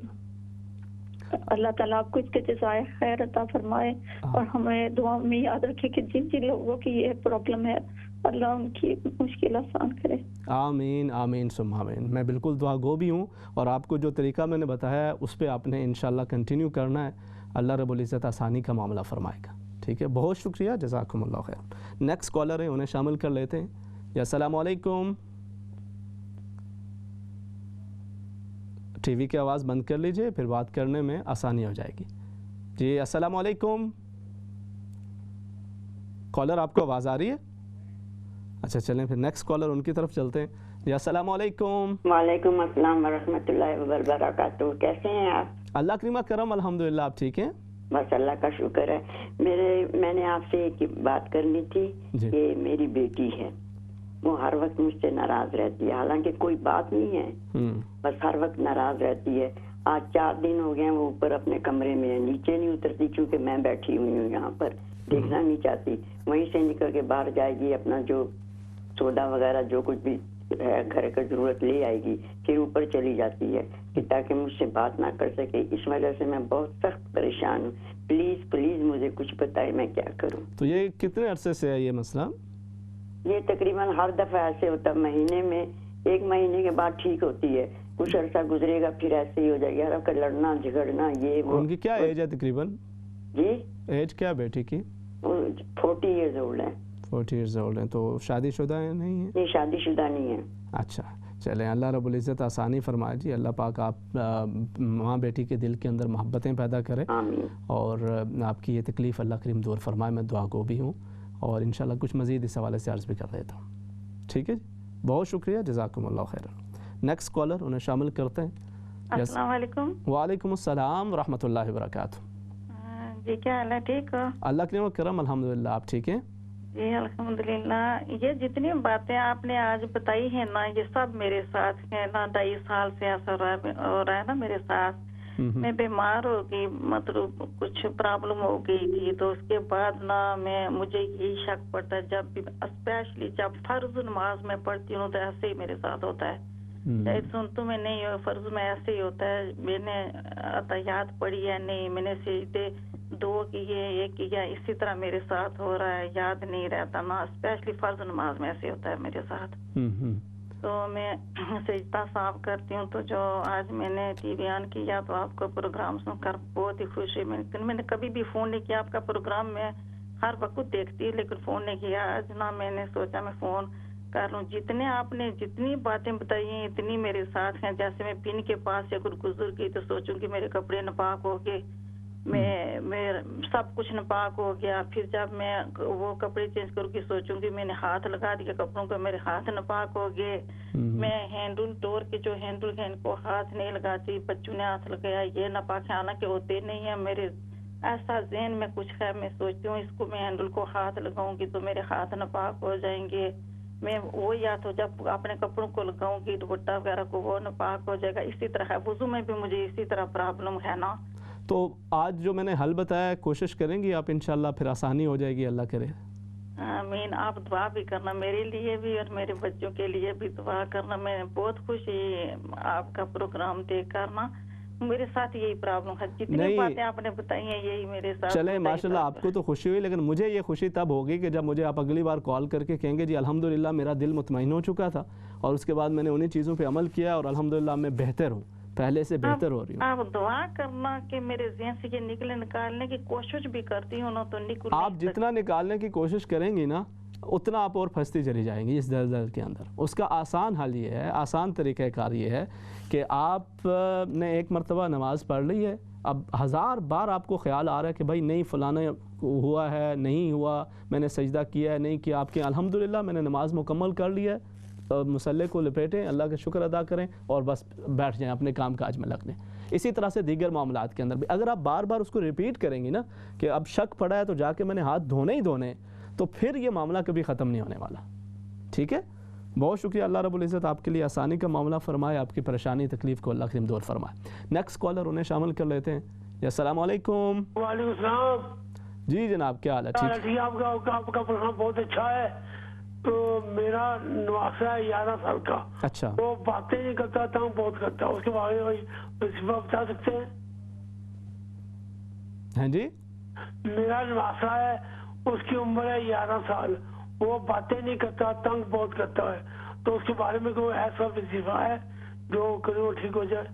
اللہ تعالیٰ آپ کو اس کے جزائے خیر عطا فرمائے, اور ہمیں دعا میں یاد رکھے کہ جن جن لوگوں کی یہ پرابلم ہے اللہ ان کی مشکل آسان کرے. آمین آمین ثم آمین. میں بالکل دعا گو بھی ہوں, اور آپ کو جو طریقہ میں نے بتایا ہے اس پہ آپ نے انشاءاللہ کنٹینیو کرنا ہے. اللہ رب العزت آسانی کا معاملہ فرمائے گا. ٹھیک ہے, بہت شکریہ, جزاکم اللہ خیر. نیکسٹ کالر ہے, انہیں شامل کر لیتے ہیں. یا السلام علیکم. ٹی وی کی آواز بند کر لیجئے، پھر بات کرنے میں آسانی ہو جائے گی. جی السلام علیکم. کالر آپ کو آواز آ رہی ہے؟ اچھا چلیں پھر نیکسٹ کالر ان کی طرف چلتے ہیں. جی السلام علیکم. وعلیکم السلام ورحمۃ اللہ وبرکاتہ. کیسے ہیں آپ؟ اللہ کریمہ کرم الحمدللہ. آپ ٹھیک ہیں؟ بس اللہ کا شکر ہے. میں نے آپ سے ایک بات کرنی تھی کہ میری بیٹی ہے، وہ ہر وقت مجھ سے ناراض رہتی ہے، حالانکہ کوئی بات نہیں ہے، بس ہر وقت ناراض رہتی ہے. آج 4 دن ہو گئے ہیں وہ اوپر اپنے کمرے میں ہے، نیچے نہیں اترتی کیونکہ میں بیٹھی ہوئی ہوں یہاں پر، دیکھنا نہیں چاہتی. وہیں سے نکل کے باہر جائے گی، اپنا جو سودا وغیرہ جو کچھ بھی ہے گھر کا ضرورت لے آئے گی، پھر اوپر چلی جاتی ہے کہ تاکہ مجھ سے بات نہ کر سکے. اس وجہ سے میں بہت سخت پریشان ہوں. پلیز پلیز مجھے کچھ بتائیں میں کیا کروں. تو یہ کتنے عرصے سے ہے یہ مسئلہ؟ یہ تقریباً ہر دفعہ ایسے ہوتا ہے، مہینے میں 1 مہینے کے بعد ٹھیک ہوتی ہے، کچھ عرصہ گزرے گا پھر ایسے ہی ہو جائے گا. ہر وقت لڑنا جھگڑنا یہ وہ. ان کی کیا ایج ہے تقریباً؟ جی ایج کیا بیٹی کی؟ 40 ایئرز اولڈ ہے. 40 ایئرز اولڈ ہیں. تو شادی شدہ نہیں ہے؟ نہیں شادی شدہ نہیں ہے. اچھا چلیں اللہ رب العزت آسانی فرمائے. جی اللہ پاک آپ ماں بیٹی کے دل کے اندر محبتیں پیدا کرے آمین. اور آپ کی یہ تکلیف اللہ کریم دور فرمائے. میں دعا گو بھی ہوں اور انشاءاللہ کچھ مزید اس حوالے سے عرض بھی کر دیتا ہوں. ٹھیک ہے جی، بہت شکریہ، جزاکم اللہ خیر. نیکسٹ کالر انہیں شامل کرتے ہیں. السلام علیکم. وعلیکم السلام ورحمۃ اللہ وبرکاتہ. جی کیا حال ہے؟ ٹھیک ہو؟ اللہ کریم و کرم الحمدللہ. آپ ٹھیک ہیں؟ جی الحمدللہ. یہ جتنی باتیں آپ نے آج بتائی ہیں نا، یہ سب میرے ساتھ ہیں نا. 2.5 سال سے ایسا ہو رہا ہے نا میرے ساتھ. میں بیمار ہو گئی، مطلب کچھ پرابلم ہو گئی تھی، تو اس کے بعد نا مجھے یہی شک پڑتا ہے، جب بھی اسپیشلی جب فرض نماز میں پڑھتی ہوں تو ایسے ہی میرے ساتھ ہوتا ہے. سنتوں میں نہیں ہو، فرض میں ایسے ہی ہوتا ہے. میں نے عطیات پڑھی ہے نہیں، میں نے سجدے 2 کیے 1 کیا، اسی طرح میرے ساتھ ہو رہا ہے، یاد نہیں رہتا نا. اسپیشلی فرض نماز میں ایسے ہوتا ہے میرے ساتھ. تو میں سجدہ صاف کرتی ہوں، تو جو آج میں نے ٹی وی آن کیا تو آپ کا پروگرام سن کر بہت ہی خوشی. میں نے کبھی بھی فون نہیں کیا، آپ کا پروگرام میں ہر وقت دیکھتی ہوں لیکن فون نہیں کیا. آج نا میں نے سوچا میں فون کر لوں. جتنے آپ نے جتنی باتیں بتائی ہیں اتنی میرے ساتھ ہیں. جیسے میں بن کے پاس سے اگر گزر گئی تو سوچوں کہ میرے کپڑے ناپاک ہو گئے، میں سب کچھ ناپاک ہو گیا. پھر جب میں وہ کپڑے چینج کروں گی سوچوں گی میں نے ہاتھ لگا دیا کپڑوں کو، میرے ہاتھ ناپاک ہو گئے. میں ہینڈل ڈور کے جو ہینڈل ہیں ان کو ہاتھ نہیں لگاتی، بچوں نے ہاتھ لگایا، یہ ناپاک ہے، حالانکہ ہوتے نہیں ہیں. میرے ایسا ذہن میں کچھ ہے، میں سوچتی ہوں اس کو میں ہینڈل کو ہاتھ لگاؤں گی تو میرے ہاتھ ناپاک ہو جائیں گے. میں وہ یا تو جب اپنے کپڑوں کو لگاؤں گی دوپٹہ وغیرہ کو وہ ناپاک ہو جائے گا. اسی طرح ہے وضو میں بھی مجھے اسی طرح پرابلم ہے نا. تو آج جو میں نے حل بتایا کوشش کریں گی آپ انشاءاللہ، پھر آسانی ہو جائے گی اللہ کرے. آمین. آپ دعا بھی کرنا میرے لیے بھی اور میرے بچوں کے لیے بھی دعا کرنا. میں بہت خوشی آپ کا پروگرام دیکھ کرنا. میرے ساتھ یہی پرابلم ہے، جتنی باتیں آپ نے بتائی ہیں یہی میرے ساتھ. چلیں ماشاءاللہ آپ کو تو خوشی ہوئی، لیکن مجھے یہ خوشی تب ہوگی کہ جب مجھے آپ اگلی بار کال کر کے کہیں گے جی الحمدللہ میرا دل مطمئن ہو چکا تھا اور اس کے بعد میں نے انہی چیزوں پہ عمل کیا اور الحمدللہ میں بہتر ہوں، پہلے سے بہتر ہو رہی ہوں. آپ دعا کرنا کہ میرے ذہن سے یہ نکالنے کی کوشش بھی کرتی ہوں نا تو نکل. آپ جتنا نکالنے کی کوشش کریں گی نا اتنا آپ اور پھنستی چلی جائیں گی اس دلدل کے اندر. اس کا آسان حل یہ ہے، آسان طریقہ کار یہ ہے کہ آپ نے ایک مرتبہ نماز پڑھ لی ہے، اب 1000 بار آپ کو خیال آ رہا ہے کہ بھائی نہیں فلانا ہوا ہے نہیں ہوا، میں نے سجدہ کیا ہے نہیں کیا. آپ کے الحمدللہ میں نے نماز مکمل کر لی ہے، مصلے کو لپیٹیں، اللہ کا شکر ادا کریں اور بس بیٹھ جائیں اپنے کام کاج میں لگ دیں. اسی طرح سے دیگر معاملات کے اندر بھی اگر آپ بار بار اس کو ریپیٹ کریں گی نا کہ اب شک پڑا ہے تو جا کے میں نے ہاتھ دھونے ہی دھونے، تو پھر یہ معاملہ کبھی ختم نہیں ہونے والا. ٹھیک ہے، بہت شکریہ. اللہ رب العزت آپ کے لیے آسانی کا معاملہ فرمائے، آپ کی پریشانی تکلیف کو اللہ کریم دور فرمائے. نیکسٹ کالر انہیں شامل کر لیتے ہیں. جی السلام علیکم. وعلیکم السلام. جی جناب کیا حال ہے؟ ٹھیک ہے. آپ کا پروگرام بہت اچھا ہے. تو میرا نواسا ہے 11 سال کا. اچھا. وہ باتیں نہیں کرتا تھا، بہت کرتا. اس کے بارے میں بتا سکتے ہیں؟ ہاں جی. میرا نواسا ہے، اس کی عمر ہے 11 سال، وہ باتیں نہیں کرتا، تنگ بہت کرتا ہے. تو اس کے بارے میں کوئی ایسا وظیفہ ہے جو کرے وہ ٹھیک ہو جائے؟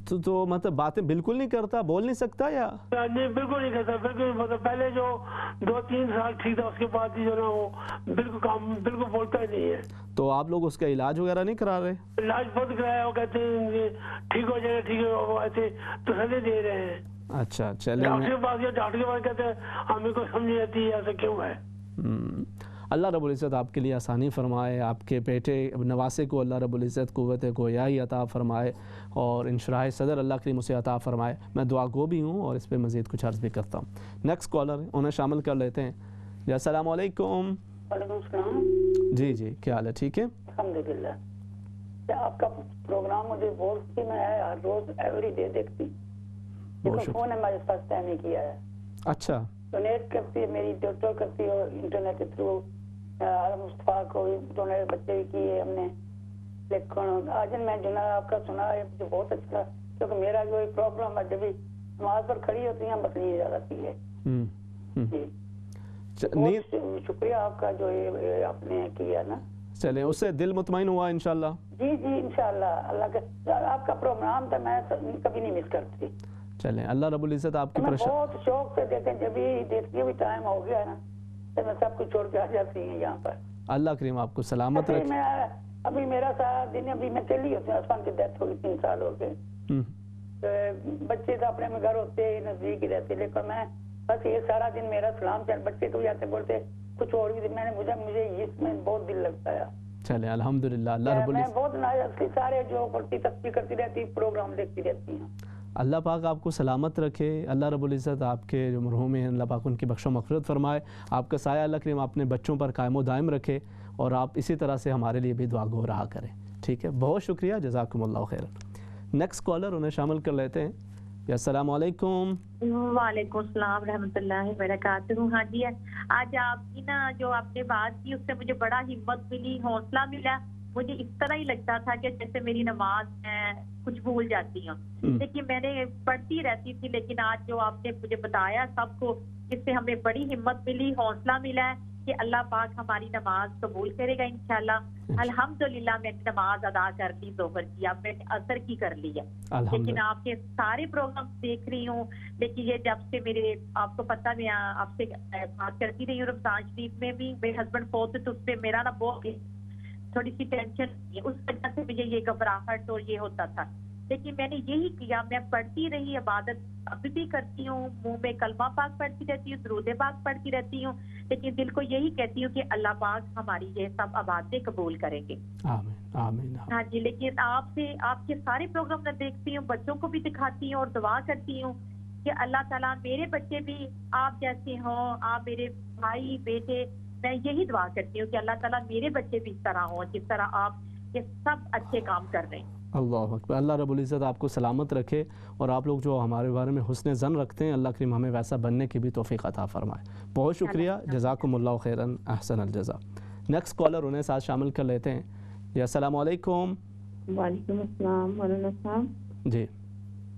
تو مطلب باتیں بالکل نہیں کرتا, بول نہیں سکتا یا نہیں بالکل نہیں کرتا, بالکل مطلب پہلے جو 2-3 سال ٹھیک تھا, اس کے بعد جو نا وہ بالکل کام بالکل بولتا ہی نہیں ہے. تو آپ لوگ اس کا علاج وغیرہ نہیں کرا رہے؟ علاج بہت کرایا, وہ کہتے ہیں ٹھیک ہو جائے گا, ٹھیک ہے, وہ ایسے تسلی دے رہے ہیں. اچھا چلیں, ڈاکٹر کے پاس یا ڈاکٹر کے پاس کہتے ہیں ہمیں کوئی سمجھ نہیں آتی ایسا کیوں ہے. اللہ رب العزت آپ کے لیے آسانی فرمائے, آپ کے بیٹے نواسے کو اللہ رب العزت قوت گویائی عطا فرمائے اور انشراح صدر اللہ کریم اسے عطا فرمائے. میں دعا گو بھی ہوں اور اس پہ مزید کچھ عرض بھی کرتا ہوں. نیکسٹ کالر انہیں شامل کر لیتے ہیں. جی السلام علیکم. وعلیکم السلام. جی جی کیا حال ہے؟ ٹھیک ہے الحمدللہ. آپ کا پروگرام مجھے بہت میں ہے, ہر روز ایوری ڈے دیکھتی, لیکن فون ہے میرے پاس طے نہیں کیا ہے. اچھا ڈونیٹ کرتی ہے میری ڈاکٹر کرتی ہے انٹرنیٹ کے تھرو, مصطفیٰ کو بھی ڈونیٹ بچے بھی کیے ہم نے. لیکن آج میں جو نا آپ کا سنا ہے مجھے بہت اچھا, کیونکہ میرا جو ایک پرابلم ہے جب بھی نماز پر کھڑی ہوتی ہیں بس نیند آ جاتی ہے. جی بہت شکریہ آپ کا جو یہ آپ نے کیا نا. چلیں اس سے دل مطمئن ہوا انشاءاللہ. جی جی انشاءاللہ. اللہ کا آپ کا پروگرام تھا, میں کبھی نہیں مس کرتی. چلیں اللہ رب العزت آپ کی بہت شوق سے دیکھیں, جب بھی دیکھتی بھی ٹائم ہو گیا نا تو میں سب کچھ چھوڑ کے آ جاتی ہوں یہاں پر. اللہ کریم آپ کو سلامت رکھے. میں ابھی میرا سارا دن ابھی میں چلی ہوتی ہوں, عثمان کی ڈیتھ ہوگی 3 سال ہو گئے. بچے تو اپنے میں گھر ہوتے نزدیک ہی رہتے, لیکن میں بس یہ سارا دن میرا سلام چل, بچے تو جاتے بولتے کچھ اور بھی, میں نے مجھے اس میں بہت دل لگتا ہے. چلیں الحمدللہ. اللہ رب العزت میں بہت سارے جو کرتی تسبیح کرتی رہتی, پروگرام دیکھتی رہتی ہوں. اللہ پاک آپ کو سلامت رکھے. اللہ رب العزت آپ کے جو مرحوم ہیں اللہ پاک ان کی بخش و مغفرت فرمائے. آپ کا سایہ اللہ کریم اپنے بچوں پر قائم و دائم رکھے اور آپ اسی طرح سے ہمارے لیے بھی دعا گو رہا کریں. ٹھیک ہے, بہت شکریہ, جزاکم اللہ خیر. نیکسٹ کالر انہیں شامل کر لیتے ہیں. السلام علیکم. وعلیکم السلام رحمۃ اللہ وبرکاتہ. ہاں جی, آج آپ کی نا جو آپ نے بات کی اس سے مجھے بڑا ہمت ملی, حوصلہ ملا. مجھے اس طرح ہی لگتا تھا کہ جیسے میری نماز میں کچھ بھول جاتی ہوں, لیکن میں نے پڑھتی رہتی تھی, لیکن آج جو آپ نے مجھے بتایا سب کو, اس سے ہمیں بڑی ہمت ملی, حوصلہ ملا ہے کہ اللہ پاک ہماری نماز قبول کرے گا انشاءاللہ. الحمدللہ میں نے نماز ادا کر لی ظہر کی, اب میں نے عصر کی کر لی ہے, لیکن آپ کے سارے پروگرام دیکھ رہی ہوں. لیکن یہ جب سے میرے آپ کو پتہ, میں آپ سے بات کرتی رہی ہوں, رمضان شریف میں بھی میرے ہسبینڈ فوت تو اس پہ میرا نا بہت تھوڑی سی ٹینشن, اس وجہ سے مجھے یہ گھبراہٹ اور یہ ہوتا تھا. لیکن میں نے یہی کیا, میں پڑھتی رہی, عبادت ابھی بھی کرتی ہوں, منہ میں کلمہ پاک پڑھتی رہتی ہوں, درود پاک پڑھتی رہتی ہوں, لیکن دل کو یہی کہتی ہوں کہ اللہ پاک ہماری یہ سب عبادتیں قبول کریں گے. آمین آمین. ہاں جی, لیکن آپ کے سارے پروگرام میں دیکھتی ہوں, بچوں کو بھی دکھاتی ہوں اور دعا کرتی ہوں کہ اللہ تعالیٰ میرے بچے بھی آپ جیسے ہوں, آپ میرے بھائی بیٹے, میں یہی دعا کرتی ہوں کہ اللہ تعالیٰ میرے بچے بھی اس طرح ہوں جس طرح آپ یہ سب اچھے کام کر رہے ہیں. اللہ اکبر. اللہ رب العزت آپ کو سلامت رکھے اور آپ لوگ جو ہمارے بارے میں حسن ظن رکھتے ہیں, اللہ کریم ہمیں ویسا بننے کی بھی توفیق عطا فرمائے. بہت شکریہ, جزاکم اللہ خیراً, احسن الجزا. نیکسٹ کالر انہیں ساتھ شامل کر لیتے ہیں. جی السلام علیکم. وعلیکم السلام. مولانا صاحب جی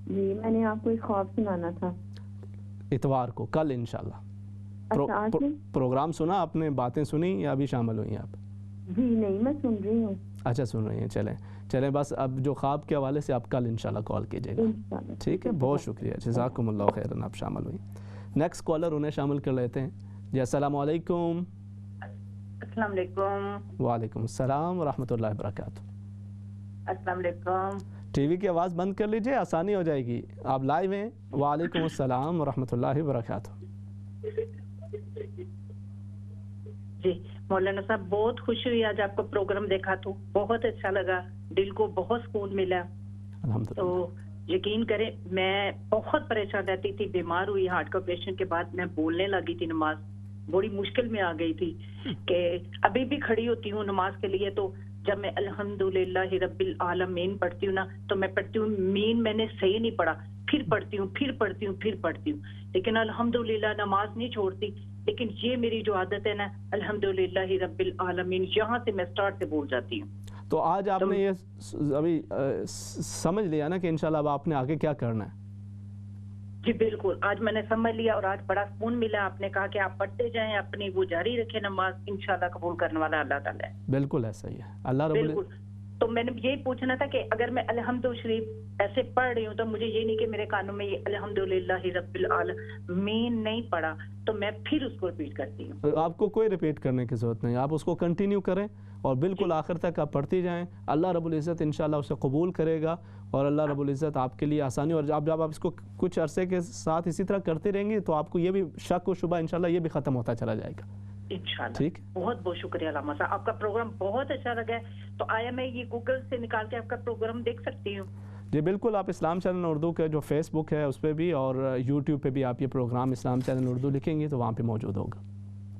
میں نے آپ کو ایک خواب سنانا تھا اتوار کو, کل انشاءاللہ. پروگرام سنا آپ نے, باتیں سنی یا ابھی شامل ہوئی ہیں آپ؟ جی نہیں, میں سن رہی ہوں. اچھا سن رہی ہیں. چلیں بس اب جو خواب کے حوالے سے آپ کل انشاءاللہ کال کیجیے گا. ٹھیک ہے, بہت شکریہ, جزاکم اللہ خیراً, آپ شامل ہوئی. نیکسٹ کالر انہیں شامل کر لیتے ہیں. جی السلام علیکم. السلام علیکم. وعلیکم السلام ورحمۃ اللہ وبرکاتہ. السلام علیکم. ٹی وی کی آواز بند کر لیجئے, آسانی ہو جائے گی, آپ لائیو ہیں. وعلیکم السلام ورحمۃ اللہ وبرکاتہ. جی مولانا صاحب, بہت خوش ہوئی آج آپ کا پروگرام دیکھا تو بہت اچھا لگا, دل کو بہت سکون ملا. تو یقین کریں میں بہت پریشان رہتی تھی, بیمار ہوئی ہارٹ کا آپریشن کے بعد, میں بولنے لگی تھی, نماز بڑی مشکل میں آ گئی تھی کہ ابھی بھی کھڑی ہوتی ہوں نماز کے لیے, تو جب میں الحمدللہ رب العالمین پڑھتی ہوں نا, تو میں پڑھتی ہوں مین میں نے صحیح نہیں پڑھا, پھر پڑھتی ہوں, لیکن الحمدللہ نماز نہیں چھوڑتی. لیکن یہ میری جو عادت ہے نا, الحمدللہ رب العالمین, یہاں سے میں سٹارٹ سے بول جاتی ہوں. تو آج آپ نے یہ ابھی سمجھ لیا نا کہ انشاءاللہ اب آپ نے آگے کیا کرنا ہے؟ جی بالکل, آج میں نے سمجھ لیا اور آج بڑا سکون ملا. آپ نے کہا کہ آپ پڑھتے جائیں, اپنی وہ جاری رکھیں نماز, انشاءاللہ قبول کرنے والا اللہ تعالیٰ ہے. بالکل ایسا ہی ہے. اللہ رب تو میں نے یہی پوچھنا تھا کہ اگر میں الحمد شریف ایسے پڑھ رہی ہوں تو مجھے یہ نہیں کہ میرے کانوں میں یہ الحمدللہ رب العالمین نہیں پڑھا تو میں پھر اس کو ریپیٹ کرتی ہوں. آپ کو کوئی ریپیٹ کرنے کی ضرورت نہیں, آپ اس کو کنٹینیو کریں اور بالکل آخر تک آپ پڑھتی جائیں. اللہ رب العزت انشاءاللہ اسے قبول کرے گا اور اللہ رب العزت آپ کے لیے آسانی, اور جب آپ اس کو کچھ عرصے کے ساتھ اسی طرح کرتے رہیں گے تو آپ کو یہ بھی شک و شبہ انشاءاللہ یہ بھی ختم ہوتا چلا جائے گا انشاءاللہ. ٹھیک, بہت بہت شکریہ علامہ صاحب, آپ کا پروگرام بہت اچھا لگا ہے. تو آیا میں یہ گوگل سے نکال کے آپ کا پروگرام دیکھ سکتی ہوں؟ جی بالکل, آپ اسلام چینل اردو کا جو فیس بک ہے اس پہ بھی اور یوٹیوب پہ بھی آپ یہ پروگرام اسلام چینل اردو لکھیں گے تو وہاں پہ موجود ہوگا.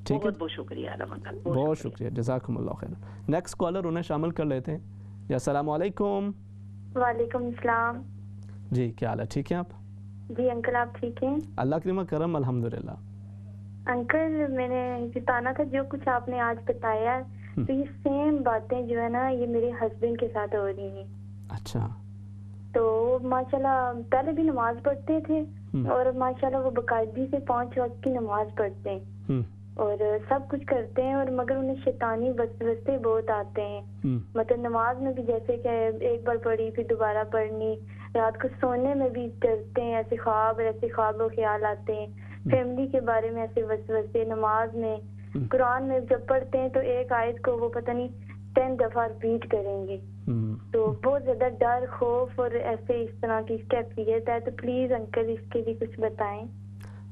ٹھیک ہے, بہت بہت شکریہ علامہ صاحب, بہت شکریہ, جزاکم اللہ خیر. نیکسٹ کالر انہیں شامل کر لیتے ہیں. جی السلام علیکم. وعلیکم السلام. جی کیا حال ہے, ٹھیک ہیں آپ؟ جی انکل آپ ٹھیک ہیں؟ اللہ کریم کرم الحمدللہ. انکل میں نے بتانا تھا جو کچھ آپ نے آج بتایا ہے تو یہ سیم باتیں جو ہے نا یہ میرے ہسبینڈ کے ساتھ ہو رہی ہیں. اچھا. تو ماشاءاللہ پہلے بھی نماز پڑھتے تھے اور ماشاءاللہ وہ باقاعدگی سے 5 وقت کی نماز پڑھتے ہیں اور سب کچھ کرتے ہیں, اور مگر انہیں شیطانی وسوسے بہت آتے ہیں. مطلب نماز میں بھی جیسے کہ ایک بار پڑھی پھر دوبارہ پڑھنی, رات کو سونے میں بھی ڈرتے ہیں, ایسے خواب و خیال آتے ہیں, فیملی کے بارے میں ایسے وسوسے. نماز میں قرآن میں جب پڑھتے ہیں تو ایک آیت کو وہ پتہ نہیں 10 دفعہ ریپیٹ کریں گے. تو بہت زیادہ ڈر, خوف اور ایسے اس طرح کی کیفیت ہے. تو پلیز انکل اس کے بھی کچھ بتائیں.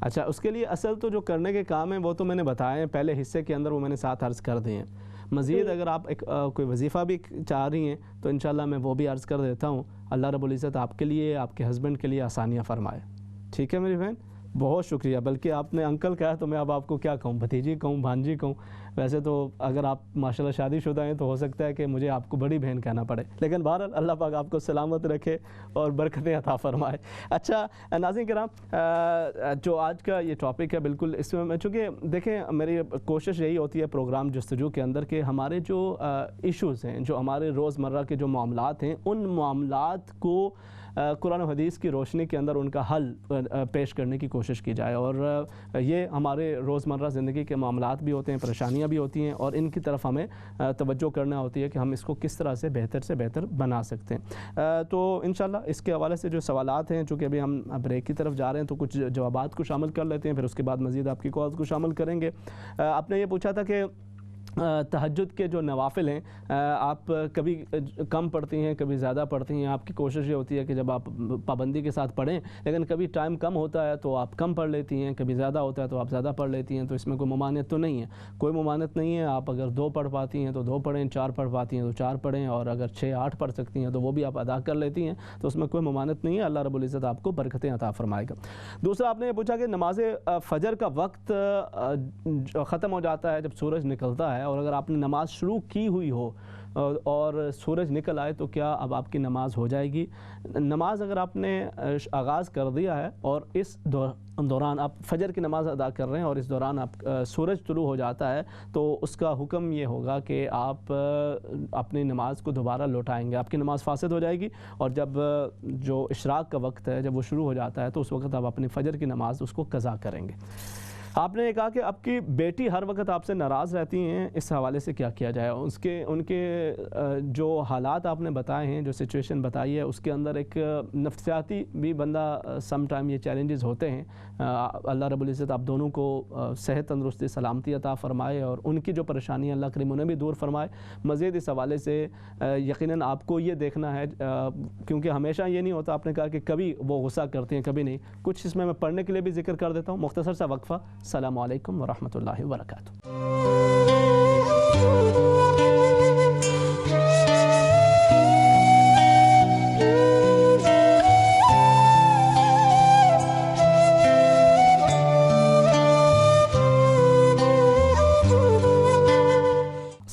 اچھا, اس کے لیے اصل تو جو کرنے کے کام ہیں وہ تو میں نے بتائے ہیں پہلے حصے کے اندر, وہ میں نے 7 عرض کر دیے ہیں. مزید اگر آپ کوئی وظیفہ بھی چاہ رہی ہیں تو انشاءاللہ میں وہ بھی عرض کر دیتا ہوں. اللہ رب العزت آپ کے لیے, آپ کے ہسبینڈ کے لیے آسانیاں فرمائے. ٹھیک ہے میری بہن, بہت شکریہ. بلکہ آپ نے انکل کہا تو میں اب آپ کو کیا کہوں, بھتیجی کہوں, بھانجی کہوں. ویسے تو اگر آپ ماشاءاللہ شادی شدہ ہیں تو ہو سکتا ہے کہ مجھے آپ کو بڑی بہن کہنا پڑے, لیکن بہرحال اللہ پاک آپ کو سلامت رکھے اور برکتیں عطا فرمائے. اچھا ناظرین کرام, جو آج کا یہ ٹاپک ہے بالکل اس میں چونکہ دیکھیں میری کوشش یہی ہوتی ہے پروگرام جستجو کے اندر کہ ہمارے جو ایشوز ہیں, جو ہمارے روزمرہ کے جو معاملات ہیں, ان معاملات کو قرآن و حدیث کی روشنی کے اندر ان کا حل پیش کرنے کی کوشش کی جائے. اور یہ ہمارے روزمرہ زندگی کے معاملات بھی ہوتے ہیں, پریشانیاں بھی ہوتی ہیں, اور ان کی طرف ہمیں توجہ کرنا ہوتی ہے کہ ہم اس کو کس طرح سے بہتر بنا سکتے ہیں. تو انشاءاللہ اس کے حوالے سے جو سوالات ہیں, چونکہ ابھی ہم بریک کی طرف جا رہے ہیں تو کچھ جوابات کو شامل کر لیتے ہیں, پھر اس کے بعد مزید آپ کی کالز کو شامل کریں گے. آپ نے یہ پوچھا تھا کہ تہجد کے جو نوافل ہیں آپ کبھی کم پڑھتی ہیں, کبھی زیادہ پڑھتی ہیں. آپ کی کوشش یہ ہوتی ہے کہ جب آپ پابندی کے ساتھ پڑھیں, لیکن کبھی ٹائم کم ہوتا ہے تو آپ کم پڑھ لیتی ہیں, کبھی زیادہ ہوتا ہے تو آپ زیادہ پڑھ لیتی ہیں. تو اس میں کوئی ممانعت تو نہیں ہے, کوئی ممانعت نہیں ہے. آپ اگر 2 پڑھ پاتی ہیں تو 2 پڑھیں, 4 پڑھ پاتی ہیں تو 4 پڑھیں, اور اگر 6-8 پڑھ سکتی ہیں تو وہ بھی آپ ادا کر لیتی ہیں. تو اس میں کوئی ممانعت نہیں ہے. اللہ رب العزت آپ کو برکتیں عطا فرمائے گا. دوسرا آپ نے یہ پوچھا کہ نماز فجر کا وقت ختم ہو جاتا ہے جب سورج نکلتا ہے, اور اگر آپ نے نماز شروع کی ہوئی ہو اور سورج نکل آئے تو کیا اب آپ کی نماز ہو جائے گی؟ نماز اگر آپ نے آغاز کر دیا ہے اور اس دوران آپ فجر کی نماز ادا کر رہے ہیں اور اس دوران آپ سورج طلوع ہو جاتا ہے تو اس کا حکم یہ ہوگا کہ آپ اپنی نماز کو دوبارہ لوٹائیں گے. آپ کی نماز فاسد ہو جائے گی, اور جب جو اشراق کا وقت ہے جب وہ شروع ہو جاتا ہے تو اس وقت آپ اپنی فجر کی نماز اس کو قضا کریں گے. آپ نے یہ کہا کہ آپ کی بیٹی ہر وقت آپ سے ناراض رہتی ہیں, اس حوالے سے کیا کیا جائے؟ ان کے جو حالات آپ نے بتائے ہیں, جو سچویشن بتائی ہے, اس کے اندر ایک نفسیاتی بھی بندہ سم ٹائم یہ چیلنجز ہوتے ہیں. اللہ رب العزت آپ دونوں کو صحت, تندرستی, سلامتی عطا فرمائے, اور ان کی جو پریشانی اللہ کریم انہیں بھی دور فرمائے. مزید اس حوالے سے یقیناً آپ کو یہ دیکھنا ہے, کیونکہ ہمیشہ یہ نہیں ہوتا, آپ نے کہا کہ کبھی وہ غصہ کرتے ہیں کبھی نہیں, کچھ اس میں پڑھنے کے لیے بھی ذکر کر دیتا ہوں. مختصر سا وقفہ. السلام علیکم ورحمۃ اللہ وبرکاتہ.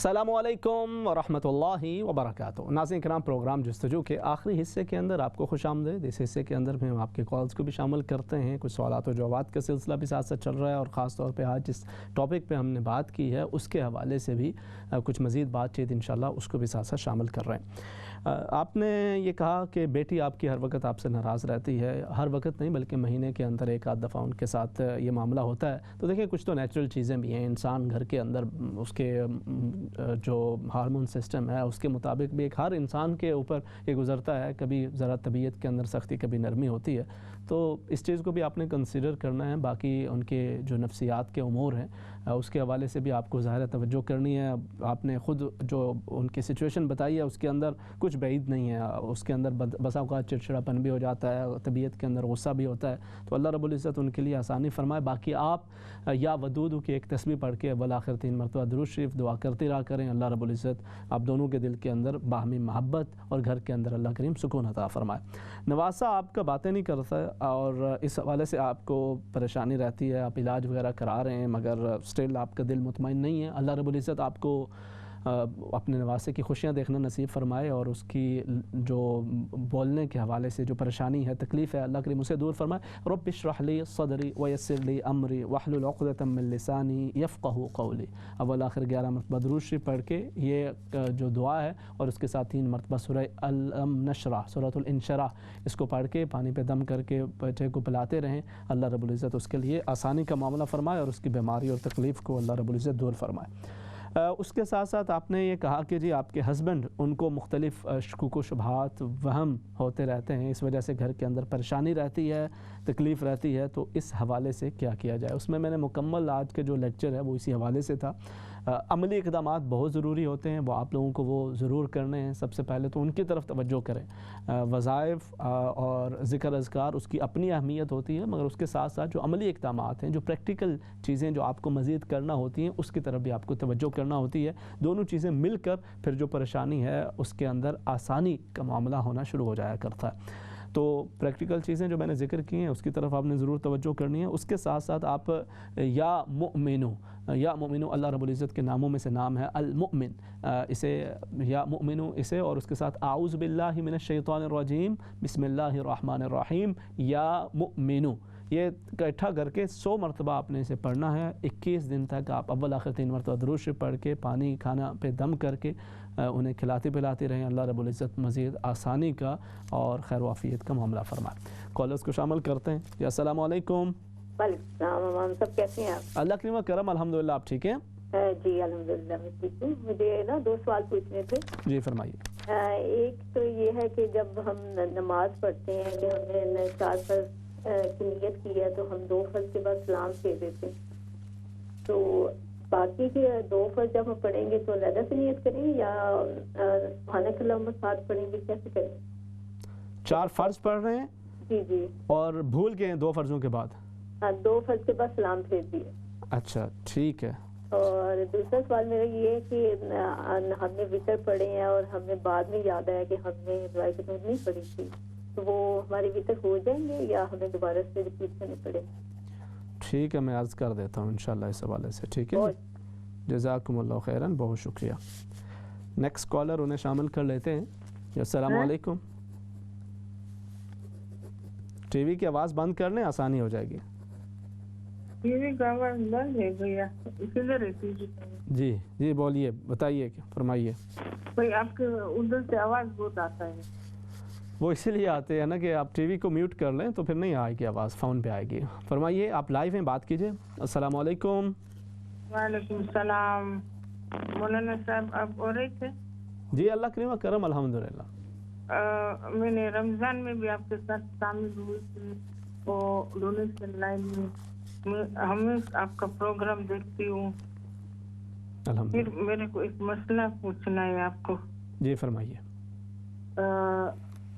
السلام علیکم ورحمۃ اللہ وبرکاتہ. ناظرین کرام, پروگرام جستجو کے آخری حصے کے اندر آپ کو خوش آمدید. اس حصے کے اندر میں ہم آپ کے کالز کو بھی شامل کرتے ہیں. کچھ سوالات و جوابات کا سلسلہ بھی ساتھ ساتھ چل رہا ہے, اور خاص طور پہ آج جس ٹاپک پہ ہم نے بات کی ہے اس کے حوالے سے بھی کچھ مزید بات چیت انشاءاللہ اس کو بھی ساتھ ساتھ شامل کر رہے ہیں. آپ نے یہ کہا کہ بیٹی آپ کی ہر وقت آپ سے ناراض رہتی ہے. ہر وقت نہیں بلکہ مہینے کے اندر 1-8 دفعہ ان کے ساتھ یہ معاملہ ہوتا ہے. تو دیکھیں کچھ تو نیچرل چیزیں بھی ہیں, انسان گھر کے اندر اس کے جو ہارمون سسٹم ہے اس کے مطابق بھی ایک ہر انسان کے اوپر یہ گزرتا ہے، کبھی ذرا طبیعت کے اندر سختی کبھی نرمی ہوتی ہے، تو اس چیز کو بھی آپ نے کنسیڈر کرنا ہے۔ باقی ان کے جو نفسیات کے امور ہیں اس کے حوالے سے بھی آپ کو ظاہر توجہ کرنی ہے۔ آپ نے خود جو ان کی سچویشن بتائی ہے اس کے اندر کچھ بعید نہیں ہے، اس کے اندر بسا اوقات چڑچڑاپن بھی ہو جاتا ہے، طبیعت کے اندر غصہ بھی ہوتا ہے، تو اللہ رب العزت ان کے لیے آسانی فرمائے۔ باقی آپ یا ودود کی ایک تسبیح پڑھ کے بالآخر 3 مرتبہ درود شریف دعا کرتے رہا کریں، اللہ رب العزت آپ دونوں کے دل کے اندر باہمی محبت اور گھر کے اندر اللہ کریم سکون عطا فرمائے۔ نواز صاحب آپ کا باتیں نہیں کرتا اور اس حوالے سے آپ کو پریشانی رہتی ہے، آپ علاج وغیرہ کرا رہے ہیں مگر اسٹل آپ کا دل مطمئن نہیں ہے۔ اللہ رب العزت آپ کو اپنے نواسے کی خوشیاں دیکھنا نصیب فرمائے اور اس کی جو بولنے کے حوالے سے جو پریشانی ہے، تکلیف ہے، اللہ کریم اسے دور فرمائے۔ رب اشرح لی صدری ویسر لی امری واحلل عقدۃ من لسانی یفقہوا قولی۔ اول آخر 11 مرتبہ درود شریف پڑھ کے یہ جو دعا ہے اور اس کے ساتھ 3 مرتبہ سورہ الم نشرح، سورۃ الانشراح، اس کو پڑھ کے پانی پہ دم کر کے بچے کو پلاتے رہیں، اللہ رب العزت اس کے لیے آسانی کا معاملہ فرمائے اور اس کی بیماری اور تکلیف کو اللہ رب العزت دور فرمائے۔ اس کے ساتھ ساتھ آپ نے یہ کہا کہ جی آپ کے ہسبینڈ ان کو مختلف شکوک و شبہات وہم ہوتے رہتے ہیں، اس وجہ سے گھر کے اندر پریشانی رہتی ہے، تکلیف رہتی ہے، تو اس حوالے سے کیا کیا جائے؟ اس میں نے مکمل آج کے جو لیکچر ہے وہ اسی حوالے سے تھا۔ عملی اقدامات بہت ضروری ہوتے ہیں، وہ آپ لوگوں کو وہ ضرور کرنے ہیں۔ سب سے پہلے تو ان کی طرف توجہ کریں۔ وظائف اور ذکر اذکار اس کی اپنی اہمیت ہوتی ہے، مگر اس کے ساتھ ساتھ جو عملی اقدامات ہیں، جو پریکٹیکل چیزیں جو آپ کو مزید کرنا ہوتی ہیں، اس کی طرف بھی آپ کو توجہ کرنا ہوتی ہے۔ دونوں چیزیں مل کر پھر جو پریشانی ہے اس کے اندر آسانی کا معاملہ ہونا شروع ہو جایا کرتا ہے۔ تو پریکٹیکل چیزیں جو میں نے ذکر کی ہیں اس کی طرف آپ نے ضرور توجہ کرنی ہے۔ اس کے ساتھ ساتھ آپ یا مؤمنو اللہ رب العزت کے ناموں میں سے نام ہے المؤمن، اسے یا مؤمنو اسے، اور اس کے ساتھ اعوذ باللہ من الشیطان الرجیم بسم اللہ الرحمن الرحیم یا مؤمنو، یہ اکٹھا کر کے 100 مرتبہ آپ نے اسے پڑھنا ہے۔ 21 دن تک آپ اول آخر 3 مرتبہ درود شریف پڑھ کے پانی کھانا پہ دم کر کے انہیں کھلاتے پلاتے رہیں، اللہ رب العزت مزید آسانی کا اور خیر و عافیت کا معاملہ فرمائے۔ کالرز کو شامل کرتے ہیں۔ جی السلام علیکم۔ وعلیکم السلام، سب کیسے ہیں آپ؟ اللہ کریم کرم، الحمدللہ، آپ ٹھیک ہیں؟ جی الحمدللہ میں ٹھیک ہوں۔ مجھے نا 2 سوال پوچھنے تھے۔ جی فرمائیے۔ ایک تو یہ ہے کہ جب ہم نماز پڑھتے ہیں کہ ہم نے 4 فرض کی نیت کی ہے تو ہم 2 فرض کے بعد سلام پھیر دیتے ہیں، تو باقی کے 2 فرض جب ہم پڑھیں گے تو علیحدہ سے نیت کریں یا سبحانک اللہم ساتھ پڑھیں گے، کیسے کریں؟ 4 فرض پڑھ رہے ہیں جی اور بھول گئے 2 فرضوں کے بعد؟ ہاں، 2 فرض کے بعد سلام پھیر دیے۔ اچھا ٹھیک ہے۔ اور دوسرا سوال میرا یہ ہے کہ ہم نے وطر پڑھے ہیں اور ہمیں بعد میں یاد آیا کہ ہم نے دعائے قنوت نہیں پڑھی تھی، تو وہ ہمارے وطر ہو جائیں گے یا ہمیں دوبارہ سے ریپیٹ کرنے پڑے؟ ٹھیک ہے، میں عرض کر دیتا ہوں انشاءاللہ اس حوالے سے۔ ٹھیک ہے، جزاکم اللہ خیراً، بہت شکریہ۔ نیکسٹ کالر انہیں شامل کر لیتے ہیں۔ السلام علیکم۔ ٹی وی کی آواز بند کر لیں، آسانی ہو جائے گی۔ ٹی وی کی آواز بند ہے بھیا، اسی لیے رہتی ہے۔ جی بولیے، بتائیے، فرمائیے۔ بھائی آپ کے ادھر سے آواز بہت آتا ہے۔ وہ اسی لیے آتے ہیں نا کہ آپ ٹی وی کو میوٹ کر لیں تو پھر نہیں آئے گی آواز، فون پہ آئے گی۔ فرمائیے، آپ لائیو ہیں، بات کیجئے۔ السلام علیکم۔ وعلیکم السلام۔ مولانا صاحب آپ ہو رہے تھے؟ جی اللہ کریم کرم، الحمدللہ۔ میں نے رمضان میں بھی آپ کے ساتھ شامل ہوئی تھی، وہ ڈونیشن لائن میں ہمیشہ آپ کا پروگرام دیکھتی ہوں۔ پھر میرے کو ایک مسئلہ پوچھنا ہے آپ کو۔ جی فرمائیے۔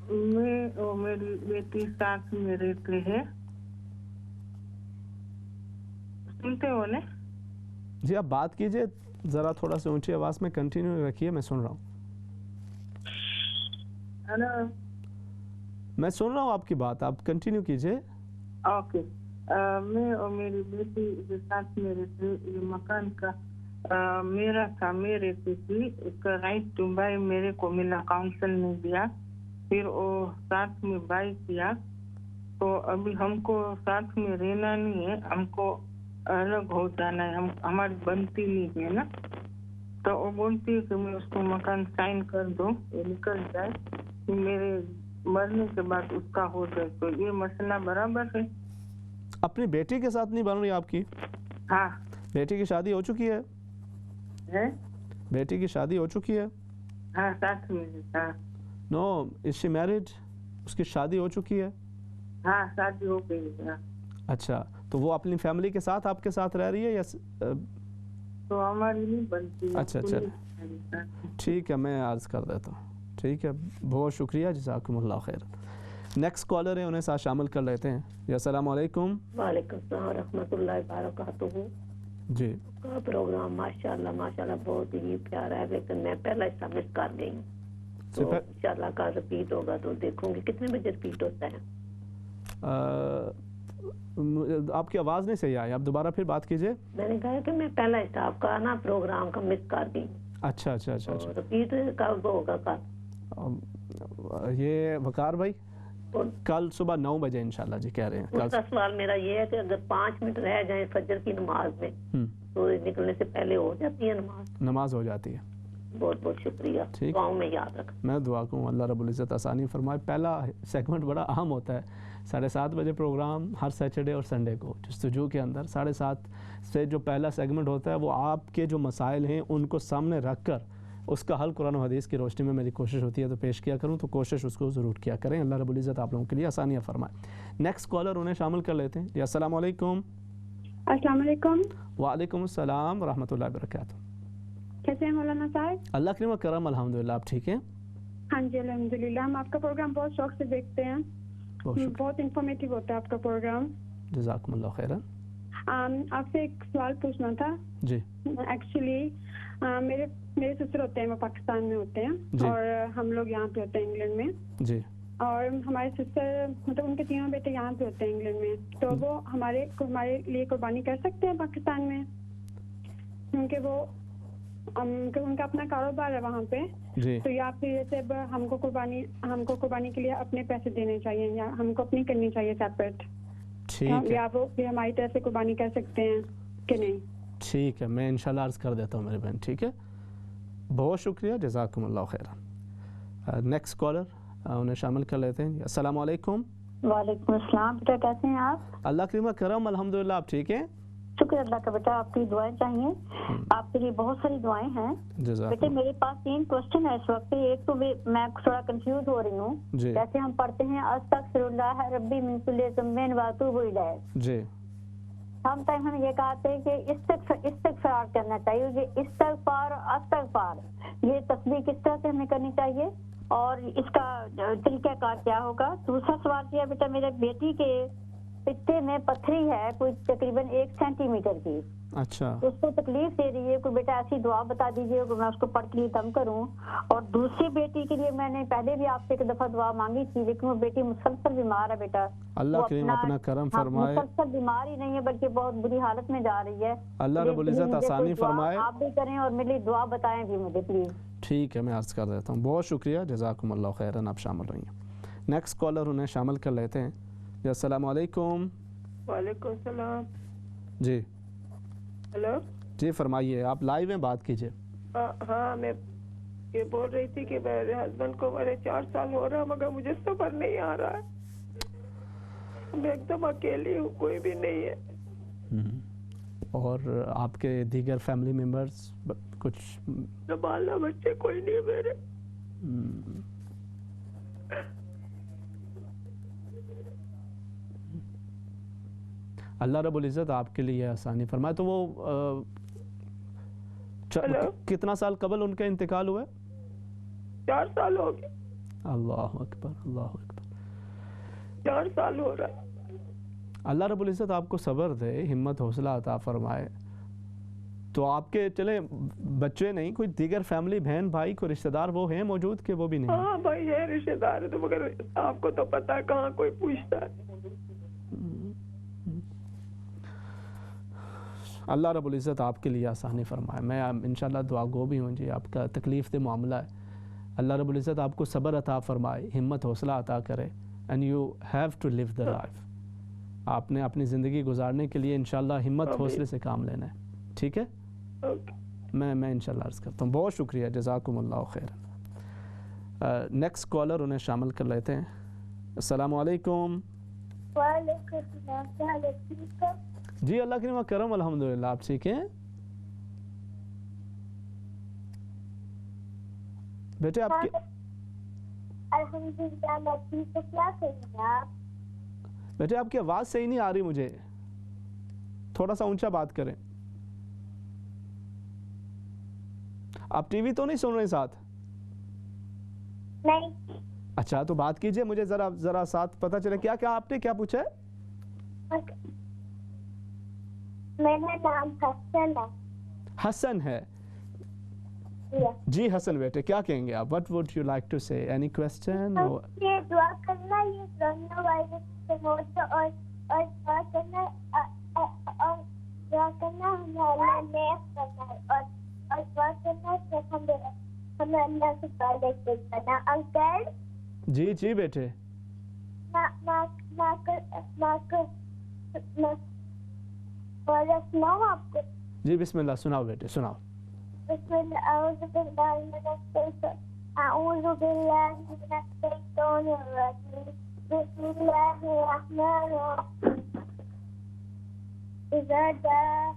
میں اور میری بیٹی ساتھ میں رہتے ہیں، سنتے ہو نا؟ جی آپ بات کیجئے، ذرا تھوڑا سے اونچی آواز میں کنٹینیو رکھیے، میں سن رہا ہوں۔ میں سن رہا ہوں آپ کی بات، آپ کنٹینیو کیجئے۔ اوکے۔ میں اور میری بیٹی کے ساتھ میں رہتے، یہ مکان کا میرا تھا، میں رہتی تھی، اس کا رائٹ ٹو بائی میرے کو ملا، کاؤنسل نے دیا، پھر وہ ساتھ میں بائی کیا، تو ابھی ہم کو ساتھ میں رہنا نہیں ہے، ہم کو الگ ہو جانا ہے، ہماری بنتی نہیں ہے نا، تو وہ بولتی ہے کہ میں اس کو مکان سائن کر دوں، یہ نکل جائے، میرے مرنے کے بعد اس کا ہو جائے، تو یہ مسئلہ برابر ہے؟ اپنی بیٹی کے ساتھ نہیں بن رہی آپ کی؟ ہاں۔ بیٹی کی شادی ہو چکی ہے؟ بیٹی کی شادی ہو چکی ہے؟ ہاں ساتھ میں تھا. نو از شی میرڈ؟ اس کی شادی ہو چکی ہے؟ ہاں شادی ہو گئی ہے. اچھا تو وہ اپنی فیملی کے ساتھ آپ کے ساتھ رہ رہی ہے یا تو ہماری نہیں بنتی؟ اچھا اچھا ٹھیک ہے میں عرض کر دیتا ہوں. ٹھیک ہے بہت شکریہ جزاکم اللہ خیر. نیکسٹ کالر ہے انہیں ساتھ شامل کر لیتے ہیں. جی السلام علیکم. وعلیکم السلام ورحمۃ اللہ وبرکاتہ. جی کا پروگرام ماشاءاللہ بہت ہی پیارا ہے, لیکن میں پہلا حصہ مس کر گئی ہوں, تو انشاءاللہ کا رپیٹ ہوگا تو دیکھوں گی. کتنے بجے رپیٹ ہوتا ہے؟ آپ کی آواز نہیں صحیح آئی, آپ دوبارہ پھر بات کیجئے. میں نے کہا کہ میں پہلا حصہ آپ کا نا پروگرام کا مس کر گئی. اچھا اچھا اچھا رپیٹ کب ہوگا کل؟ یہ وقار بھائی کل صبح 9 بجے انشاءاللہ جی کہہ رہے ہیں. اس کا سوال میرا یہ ہے کہ اگر 5 منٹ رہ جائیں فجر کی نماز میں تو نکلنے سے پہلے ہو جاتی ہے نماز ہو جاتی ہے. بہت بہت شکریہ, دعاؤں میں یاد رکھ. میں دعا کروں اللہ رب العزت آسانی فرمائے. پہلا سیگمنٹ بڑا اہم ہوتا ہے, 7:30 بجے پروگرام ہر سیٹرڈے اور سنڈے کو جستجو کے اندر 7:30 سے جو پہلا سیگمنٹ ہوتا ہے وہ آپ کے جو مسائل ہیں ان کو سامنے رکھ کر اس کا حل قرآن و حدیث کی روشنی میں میری کوشش ہوتی ہے تو پیش کیا کروں, تو کوشش اس کو ضرور کیا کریں. اللہ رب العزت آپ لوگوں کے لیے آسانیاں فرمائے. نیکسٹ کالر انہیں شامل کر لیتے ہیں. جی السلام علیکم. السلام علیکم. وعلیکم السلام ورحمۃ اللہ وبرکاتہ. کیسے ہیں مولانا صاحب؟ اللہ کریم و کرم الحمدللہ. آپ ٹھیک ہیں؟ ہاں جی الحمدللہ. ہم آپ کا پروگرام بہت شوق سے دیکھتے ہیں, بہت انفارمیٹیو ہوتا ہے آپ کا پروگرام. جزاکم اللہ خیرا. آپ سے ایک سوال پوچھنا تھا. جی ایکچولی میرے سسر ہوتے ہیں, وہ پاکستان میں ہوتے ہیں اور ہم لوگ یہاں پہ ہوتے ہیں انگلینڈ میں. جی اور ہمارے سسٹر مطلب ان کے تینوں بیٹے یہاں پہ ہوتے ہیں انگلینڈ میں, تو وہ ہمارے لیے قربانی کر سکتے ہیں پاکستان میں, کیونکہ وہ ان کا اپنا کاروبار ہے وہاں پہ. تو یا پھر جیسے ہم کو قربانی کے لیے اپنے پیسے دینے چاہیے یا ہم کو اپنی کرنی چاہیے سیپریٹ, یا وہ پھر ہماری طرف سے قربانی کر سکتے ہیں کہ نہیں؟ ٹھیک ہے میں انشاءاللہ عرض کر دیتا ہوں میری بہن. ٹھیک ہے بہت شکریہ جزاکم اللہ خیرا. نیکسٹ کالر انہیں شامل کر لیتے ہیں. السلام علیکم. وعلیکم السلام. بیٹا کیسے ہیں آپ؟ اللہ کریم و کرم الحمدللہ. آپ ٹھیک ہیں؟ شکر اللہ کا. بیٹا آپ کی دعائیں چاہیے, آپ کے لیے بہت ساری دعائیں ہیں. بیٹے میرے پاس 3 کوشچن ہے اس وقت. ایک تو میں تھوڑا کنفیوز ہو رہی ہوں, جیسے ہم پڑھتے ہیں استغفراللہ ربی من کل ذنب واتوب الیہ, جی ہم ٹائم ہم یہ کہتے ہیں کہ استغفار کرنا چاہیے. یہ استغفار یہ تسبیح کس طرح سے ہمیں کرنی چاہیے اور اس کا طریقہ کار کیا ہوگا؟ دوسرا سوال یہ ہے بیٹا, میرے بیٹی کے پتے میں پتھری ہے کوئی تقریباً 1 سینٹی میٹر کی. اچھا اس کو تکلیف دے رہی ہے, کوئی بیٹا ایسی دعا بتا دیجیے کہ میں اس کو پڑھ کے لیے دم کروں. اور دوسری بیٹی کے لیے میں نے پہلے بھی آپ سے ایک دفعہ دعا مانگی تھی, لیکن وہ بیٹی مسلسل بیمار ہے. بیٹا اللہ کریم اپنا کرم فرمائے. مسلسل بیمار ہی نہیں ہے بلکہ بہت بری حالت میں جا رہی ہے. اللہ رب العزت آسانی فرمائے. آپ بھی کریں اور میری دعا بتائیں بھی مجھے پلیز. ٹھیک ہے میں عرض کر دیتا ہوں. بہت شکریہ جزاکم اللہ خیرا. آپ شامل رہی ہیں. نیکسٹ کالر انہیں شامل کر لیتے ہیں. جی السلام علیکم. وعلیکم السلام. جی ہیلو. جی فرمائیے, آپ لائیو ہیں, بات کیجئے. ہاں میں یہ بول رہی تھی کہ میرے ہسبینڈ کو 4 سال ہو رہا مگر مجھے صبر نہیں آ رہا ہے. میں ایک دم اکیلی ہوں, کوئی بھی نہیں ہے. اور آپ کے دیگر فیملی ممبرز کچھ سنبھالنا بچے کوئی نہیں میرے. اللہ رب العزت آپ کے لیے آسانی فرمائے. تو وہ کتنا سال قبل ان کا انتقال ہوا ہے؟ 4 سال ہو گئے. اللہ اکبر اللہ اکبر. 4 سال ہو رہا ہے. اللہ رب العزت آپ کو صبر دے, ہمت حوصلہ عطا فرمائے. تو آپ کے چلے بچے نہیں, کوئی دیگر فیملی بہن بھائی کوئی رشتہ دار وہ ہیں موجود کہ وہ بھی نہیں؟ ہاں بھائی ہے رشتہ دار ہے, تو مگر آپ کو تو پتا ہے کہاں کوئی پوچھتا ہے. اللہ رب العزت آپ کے لیے آسانی فرمائے. میں انشاءاللہ دعا گو بھی ہوں جی. آپ کا تکلیف دہ معاملہ ہے, اللہ رب العزت آپ کو صبر عطا فرمائے, ہمت حوصلہ عطا کرے. And you have to live the life. آپ نے اپنی زندگی گزارنے کے لیے انشاءاللہ ہمت حوصلے سے کام لینا ہے. ٹھیک ہے میں انشاءاللہ عرض کرتا ہوں. بہت شکریہ جزاکم اللہ خیر. نیکسٹ کالر انہیں شامل کر لیتے ہیں. السلام علیکم. وعلیکم السلام. کیا حال ہے؟ جی اللہ کریم کرم الحمدللہ. آپ ٹھیک ہیں؟ بیٹے آپ کی الحمدللہ میں ٹھیک ہوں. کیا کر رہے ہیں آپ؟ بیٹے آپ کی آواز صحیح نہیں آ رہی مجھے, تھوڑا سا اونچا بات کریں. آپ ٹی وی تو نہیں سن رہے ساتھ؟ نہیں. اچھا تو بات کیجئے, مجھے ذرا ساتھ پتہ چلے. کیا آپ نے کیا پوچھا ہے؟ میرا نام حسن ہے. حسن ہے جی. حسن بیٹے کیا کہیں گے آپ؟ What would you like to say? Any question? یہ دعا کرنا یہ کورونا وائرس سے ہو اور دعا کرنا اور دعا کرنا ہمیں اللہ نیک کرنا ہے اور دعا کرنا کہ ہمیں اللہ سے پہلے کرنا. انکل جی جی بیٹے سناؤ آپ کو. جی بسم اللہ سناؤ بیٹے سناؤ. بسم اللہ اعوذ باللہ من الشیطان اعوذ باللہ من الشیطان الرجیم بسم اللہ الرحمن الرحیم اذا جاء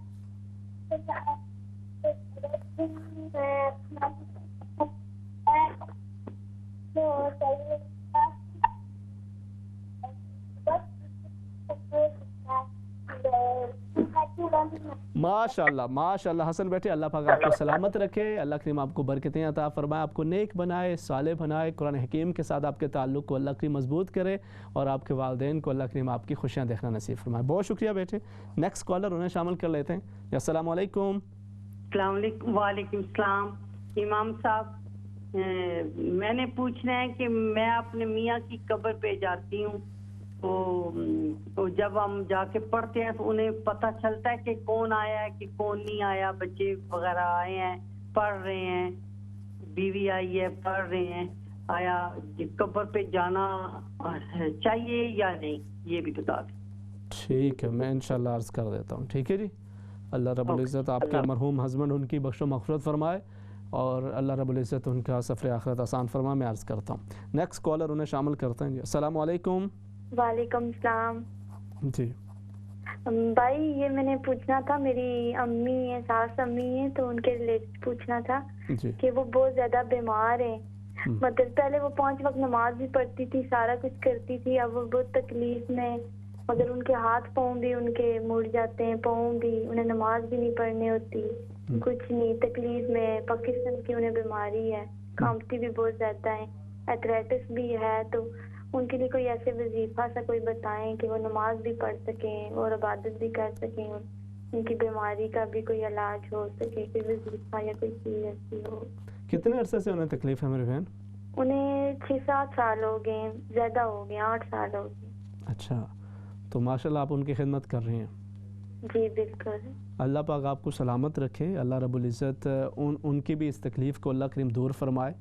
ماشاءاللہ ماشاءاللہ. حسن بیٹے اللہ پاک آپ کو سلامت رکھے, اللہ کریم آپ کو برکتیں عطا فرمائے, آپ کو نیک بنائے, صالح بنائے, قرآن حکیم کے ساتھ آپ کے تعلق کو اللہ کریم مضبوط کرے, اور آپ کے والدین کو اللہ کریم آپ کی خوشیاں دیکھنا نصیب فرمائے. بہت شکریہ بیٹے. نیکسٹ کالر انہیں شامل کر لیتے ہیں. السلام علیکم. السلام علیکم. وعلیکم السلام. امام صاحب میں نے پوچھنا ہے کہ میں اپنے میاں کی قبر پہ جاتی ہوں تو جب ہم جا کے پڑھتے ہیں تو انہیں پتہ چلتا ہے کہ کون آیا ہے کہ کون نہیں آیا. بچے وغیرہ آئے ہیں پڑھ رہے ہیں, بیوی آئی ہے پڑھ رہے ہیں. آیا قبر پہ جانا چاہیے یا نہیں یہ بھی بتا دیں. ٹھیک ہے میں انشاءاللہ عرض کر دیتا ہوں. ٹھیک ہے جی. اللہ رب العزت آپ کے مرحوم ہسبینڈ ان کی بخش و مغفرت فرمائے, اور اللہ رب العزت ان کا سفر آخرت آسان فرمائے. میں عرض کرتا ہوں نیکسٹ کالر انہیں شامل کرتے ہیں. جی السلام علیکم. وعلیکم السلام. جی بھائی یہ میں نے پوچھنا تھا, میری امی ہیں, ساس امی ہیں, تو ان کے ریلیٹڈ پوچھنا تھا کہ وہ بہت زیادہ بیمار ہیں. مطلب پہلے وہ 5 وقت نماز بھی پڑھتی تھی, سارا کچھ کرتی تھی, اب وہ بہت تکلیف میں, مگر ان کے ہاتھ پاؤں بھی ان کے مڑ جاتے ہیں, پاؤں بھی, انہیں نماز بھی نہیں پڑھنی ہوتی, کچھ نہیں, تکلیف میں. پاکستان کی انہیں بیماری ہے, کانپتی بھی بہت زیادہ ہیں, ایتھریٹس بھی ہے. تو ان کے لیے کوئی ایسے وظیفہ سا کوئی بتائیں کہ وہ نماز بھی پڑھ سکیں اور عبادت بھی کر سکیں, ان کی بیماری کا بھی کوئی علاج ہو سکے, کوئی وظیفہ یا کوئی چیز ایسی ہو. کتنے عرصے سے انہیں تکلیف ہے میری بہن؟ انہیں 6-7 سال ہو گئے, زیادہ ہو گئے, 8 سال ہو گئے. اچھا تو ماشاءاللہ آپ ان کی خدمت کر رہی ہیں. جی بالکل. اللہ پاک آپ کو سلامت رکھے, اللہ رب العزت ان کی بھی اس تکلیف کو اللہ کریم دور فرمائے.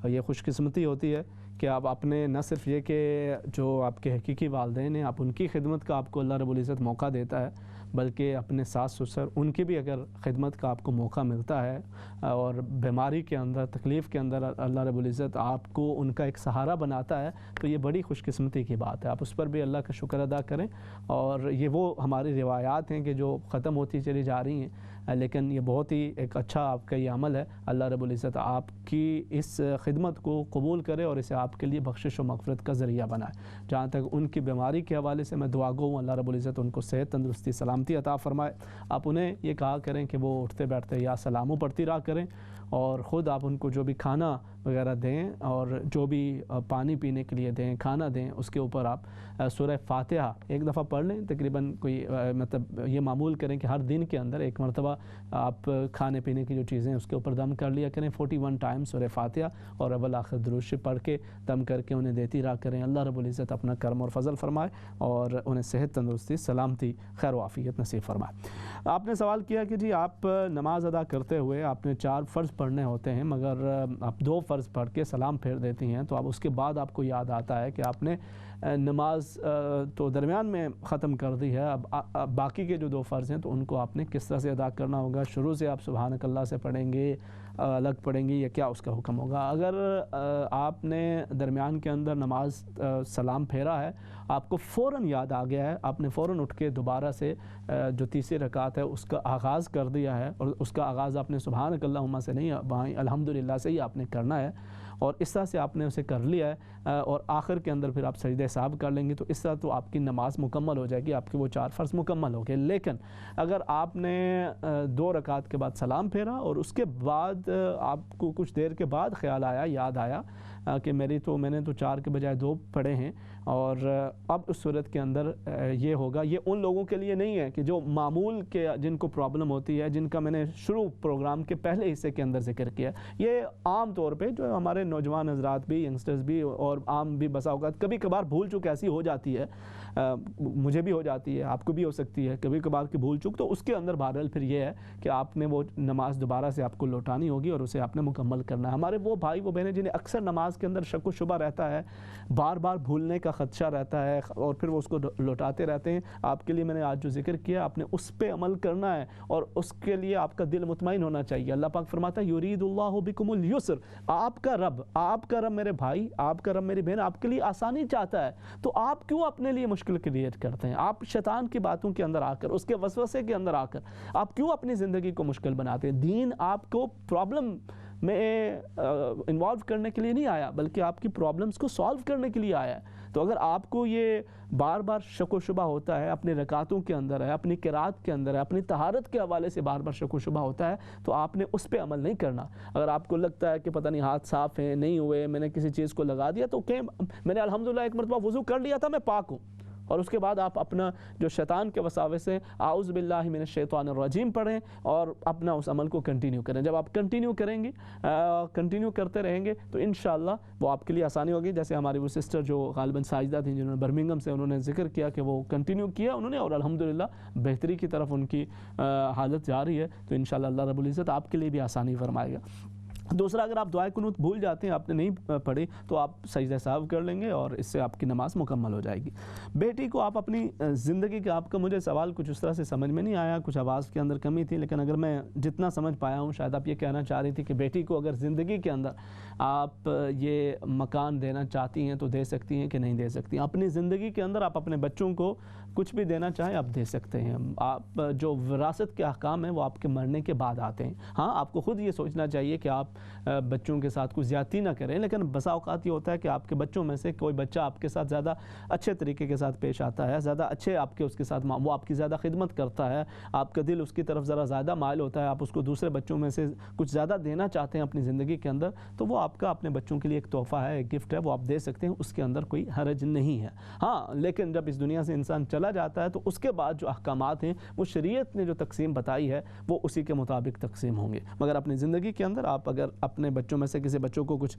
یہ خوش قسمتی ہوتی ہے کہ آپ اپنے نہ صرف یہ کہ جو آپ کے حقیقی والدین ہیں آپ ان کی خدمت کا آپ کو اللہ رب العزت موقع دیتا ہے, بلکہ اپنے ساس سسر ان کی بھی اگر خدمت کا آپ کو موقع ملتا ہے, اور بیماری کے اندر تکلیف کے اندر اللہ رب العزت آپ کو ان کا ایک سہارا بناتا ہے, تو یہ بڑی خوش قسمتی کی بات ہے. آپ اس پر بھی اللہ کا شکر ادا کریں. اور یہ وہ ہماری روایات ہیں کہ جو ختم ہوتی چلی جا رہی ہیں, لیکن یہ بہت ہی ایک اچھا آپ کا یہ عمل ہے. اللہ رب العزت آپ کی اس خدمت کو قبول کرے اور اسے آپ کے لیے بخشش و مغفرت کا ذریعہ بنائے. جہاں تک ان کی بیماری کے حوالے سے میں دعا گو ہوں, اللہ رب العزت ان کو صحت, تندرستی, سلامتی عطا فرمائے. آپ انہیں یہ کہا کریں کہ وہ اٹھتے بیٹھتے یا سلاموں پڑھتی رہا کریں, اور خود آپ ان کو جو بھی کھانا وغیرہ دیں اور جو بھی پانی پینے کے لیے دیں, کھانا دیں, اس کے اوپر آپ سورہ فاتحہ ایک دفعہ پڑھ لیں. تقریباً کوئی مطلب یہ معمول کریں کہ ہر دن کے اندر ایک مرتبہ آپ کھانے پینے کی جو چیزیں اس کے اوپر دم کر لیا کریں. 41 ٹائم سورہ فاتحہ اور اول آخر درود شریف پڑھ کے دم کر کے انہیں دیتی رہا کریں. اللہ رب العزت اپنا کرم اور فضل فرمائے اور انہیں صحت, تندرستی, سلامتی, خیر و عافیت نصیب فرمائے. آپ نے سوال کیا کہ جی آپ نماز ادا کرتے ہوئے آپ نے 4 فرض پڑھنے ہوتے ہیں, مگر آپ 2 فرض پڑھ کے سلام پھیر دیتی ہیں, تو اب اس کے بعد آپ کو یاد آتا ہے کہ آپ نے نماز تو درمیان میں ختم کر دی ہے, اب باقی کے جو 2 فرض ہیں تو ان کو آپ نے کس طرح سے ادا کرنا ہوگا. شروع سے آپ سبحانک اللہ سے پڑھیں گے, الگ پڑھیں گی, یا کیا اس کا حکم ہوگا؟ اگر آپ نے درمیان کے اندر نماز سلام پھیرا ہے, آپ کو فوراً یاد آ گیا ہے, آپ نے فوراً اٹھ کے دوبارہ سے جو تیسری رکعت ہے اس کا آغاز کر دیا ہے, اور اس کا آغاز آپ نے سبحانک اللہم سے نہیں, الحمدللہ سے ہی آپ نے کرنا ہے, اور اس طرح سے آپ نے اسے کر لیا ہے اور آخر کے اندر پھر آپ سجدہ سہو کر لیں گے تو اس طرح تو آپ کی نماز مکمل ہو جائے گی, آپ کے وہ 4 فرض مکمل ہو گئے. لیکن اگر آپ نے 2 رکعت کے بعد سلام پھیرا اور اس کے بعد آپ کو کچھ دیر کے بعد خیال آیا, یاد آیا کہ میں نے تو 4 کے بجائے 2 پڑھے ہیں, اور اب اس صورت کے اندر یہ ہوگا. یہ ان لوگوں کے لیے نہیں ہے کہ جو معمول کے جن کو پرابلم ہوتی ہے, جن کا میں نے شروع پروگرام کے پہلے حصے کے اندر ذکر کیا. یہ عام طور پہ جو ہمارے نوجوان حضرات بھی, ینگسٹرز بھی اور عام بھی بسا اوقات کبھی کبھار بھول چوک ایسی ہو جاتی ہے, مجھے بھی ہو جاتی ہے, آپ کو بھی ہو سکتی ہے کبھی کبھار کی بھول چوک, تو اس کے اندر بہرحال پھر یہ ہے کہ آپ نے وہ نماز دوبارہ سے آپ کو لوٹانی ہوگی اور اسے آپ نے مکمل کرنا ہے. ہمارے وہ بھائی وہ بہنیں جنہیں اکثر نماز کے اندر شک و شبہ رہتا ہے, بار بار بھولنے کا خدشہ رہتا ہے اور پھر وہ اس کو لوٹاتے رہتے ہیں, آپ کے لیے میں نے آج جو ذکر کیا آپ نے اس پہ عمل کرنا ہے اور اس کے لیے آپ کا دل مطمئن ہونا چاہیے. اللہ پاک فرماتا ہے یرید اللہ بکم اليسر, آپ کا رب میرے بھائی, آپ کا رب میری بہن آپ کے لیے آسانی چاہتا ہے, تو آپ کیوں اپنے لیے مشکل کریٹ کرتے ہیں؟ آپ شیطان کی باتوں کے اندر آ کر, اس کے وسوسے کے اندر آ کر آپ کیوں اپنی زندگی کو مشکل بناتے ہیں؟ دین آپ کو پرابلم میں انوالو کرنے کے لیے نہیں آیا بلکہ آپ کی پرابلمز کو سالو کرنے کے لیے آیا ہے. تو اگر آپ کو یہ بار بار شک و شبہ ہوتا ہے, اپنی رکعتوں کے اندر ہے, اپنی قرات کے اندر ہے, اپنی طہارت کے حوالے سے بار بار شک و شبہ ہوتا ہے, تو آپ نے اس پہ عمل نہیں کرنا. اگر آپ کو لگتا ہے کہ پتہ نہیں ہاتھ صاف ہیں, نہیں ہوئے, میں نے کسی چیز کو لگا دیا, تو کہ میں نے الحمدللہ ایک مرتبہ وضو کر لیا تھا, میں پاک ہوں, اور اس کے بعد آپ اپنا جو شیطان کے وساوس سے اعوذ باللہ من الشیطان الرجیم پڑھیں اور اپنا اس عمل کو کنٹینیو کریں. جب آپ کنٹینیو کریں گے, کنٹینیو کرتے رہیں گے, تو انشاءاللہ وہ آپ کے لیے آسانی ہوگی. جیسے ہماری وہ سسٹر جو غالباً ساجدہ تھیں جنہوں نے برمنگھم سے, انہوں نے ذکر کیا کہ وہ کنٹینیو کیا انہوں نے اور الحمدللہ بہتری کی طرف ان کی حالت جاری ہے. تو انشاءاللہ اللہ رب العزت آپ کے لیے بھی آسانی فرمائے گا. دوسرا, اگر آپ دعائے قنوت بھول جاتے ہیں, آپ نے نہیں پڑھی, تو آپ سجدہ سہو کر لیں گے اور اس سے آپ کی نماز مکمل ہو جائے گی. بیٹی کو آپ اپنی زندگی کا, آپ کا مجھے سوال کچھ اس طرح سے سمجھ میں نہیں آیا, کچھ آواز کے اندر کمی تھی, لیکن اگر میں جتنا سمجھ پایا ہوں شاید آپ یہ کہنا چاہ رہی تھی کہ بیٹی کو اگر زندگی کے اندر آپ یہ مکان دینا چاہتی ہیں تو دے سکتی ہیں کہ نہیں دے سکتی ہیں. اپنی زندگی کے اندر آپ اپنے بچوں کو کچھ بھی دینا چاہیں آپ دے سکتے ہیں. آپ جو وراثت کے احکام ہیں وہ آپ کے مرنے کے بعد آتے ہیں. ہاں, آپ کو خود یہ سوچنا چاہیے کہ آپ بچوں کے ساتھ کچھ زیادتی نہ کریں, لیکن بسا اوقات یہ ہوتا ہے کہ آپ کے بچوں میں سے کوئی بچہ آپ کے ساتھ زیادہ اچھے طریقے کے ساتھ پیش آتا ہے, زیادہ اچھے آپ کے اس کے ساتھ, وہ آپ کی زیادہ خدمت کرتا ہے, آپ کا دل اس کی طرف ذرا زیادہ مائل ہوتا ہے, آپ اس کو دوسرے بچوں میں سے کچھ زیادہ دینا چاہتے ہیں اپنی زندگی کے اندر, تو وہ آپ کا اپنے بچوں کے لیے ایک تحفہ ہے, ایک گفٹ ہے, وہ آپ دے سکتے ہیں, اس کے اندر کوئی حرج نہیں ہے. ہاں, لیکن جب اس دنیا سے انسان چلا جاتا ہے تو اس کے بعد جو احکامات ہیں وہ شریعت نے جو تقسیم بتائی ہے وہ اسی کے مطابق تقسیم ہوں گے. مگر اپنی زندگی کے اندر آپ اگر اپنے بچوں میں سے کسی بچوں کو کچھ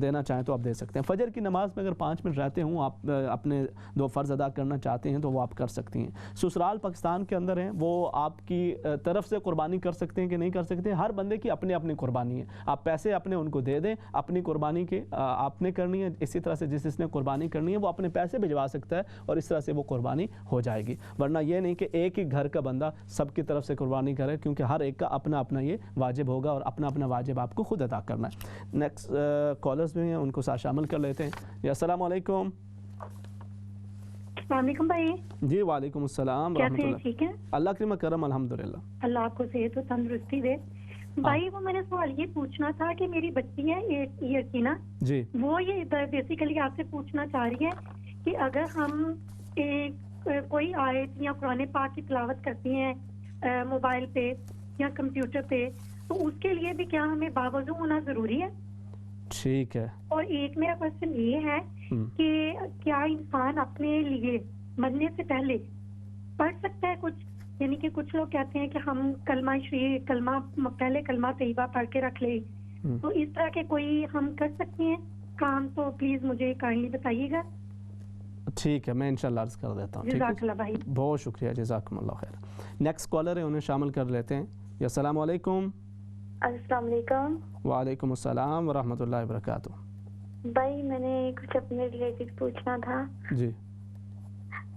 دینا چاہیں تو آپ دے سکتے ہیں. فجر کی نماز میں اگر 5 منٹ رہتے ہوں, آپ اپنے 2 فرض ادا کرنا چاہتے ہیں تو وہ آپ کر سکتی ہیں. سسرال پاکستان کے اندر ہیں, وہ آپ کی طرف سے قربانی کر سکتے ہیں کہ نہیں کر سکتے. ہر بندے کی اپنی اپنی قربانی ہے, آپ پیسے اپنے ان کو دے دیں, اپنی قربانی کے آپ نے کرنی ہے. اسی طرح سے جس نے قربانی کرنی ہے وہ اپنے پیسے بھجوا سکتا ہے اور اس طرح سے وہ قربانی ہو جائے گی. ورنہ یہ نہیں کہ ایک ہی گھر کا بندہ سب کی طرف سے قربانی کرے, کیونکہ ہر ایک کا اپنا اپنا یہ واجب ہوگا اور اپنا اپنا واجب آپ کو خود ادا کرنا ہے. نیکسٹ کالرز بھی ہیں, ان کو ساتھ شامل کر لیتے ہیں. جی السلام علیکم. السلام علیکم بھائی. جی وعلیکم السلام ورحمۃ اللہ. ٹھیک ہے, اللہ کرم کرم الحمدللہ. اللہ آپ کو صحت و تندرستی دے. بھائی وہ میں نے سوال یہ پوچھنا تھا کہ میری بچی ہے 8 ایئر کی نا, جی وہ یہ بیسیکلی آپ سے پوچھنا چاہ رہی ہے کہ اگر ہم کوئی آیت یا قرآن پاک کی تلاوت کرتی ہیں موبائل پہ یا کمپیوٹر پہ, تو اس کے لیے بھی کیا ہمیں باوضو ہونا ضروری ہے؟ ٹھیک ہے. اور ایک میرا کوشچن یہ ہے کہ کیا انسان اپنے لیے مرنے سے پہلے پڑھ سکتا ہے کچھ, یعنی کہ کچھ لوگ کہتے ہیں کہ ہم پہلے کلمہ طیبہ پڑھ کے رکھ لیں, تو اس طرح کے کوئی ہم کر سکتے ہیں کام, تو پلیز مجھے کائنڈلی بتائیے گا. ٹھیک ہے, میں انشاءاللہ عرض کر دیتا ہوں. جزاک اللہ بھائی, بہت شکریہ, جزاکم اللہ خیر. نیکسٹ کالر ہے, انہیں شامل کر لیتے ہیں. السلام علیکم. السلام علیکم. وعلیکم السلام ورحمۃ اللہ وبرکاتہ. بھائی میں نے کچھ اپنے ریلیٹڈ پوچھنا تھا. جی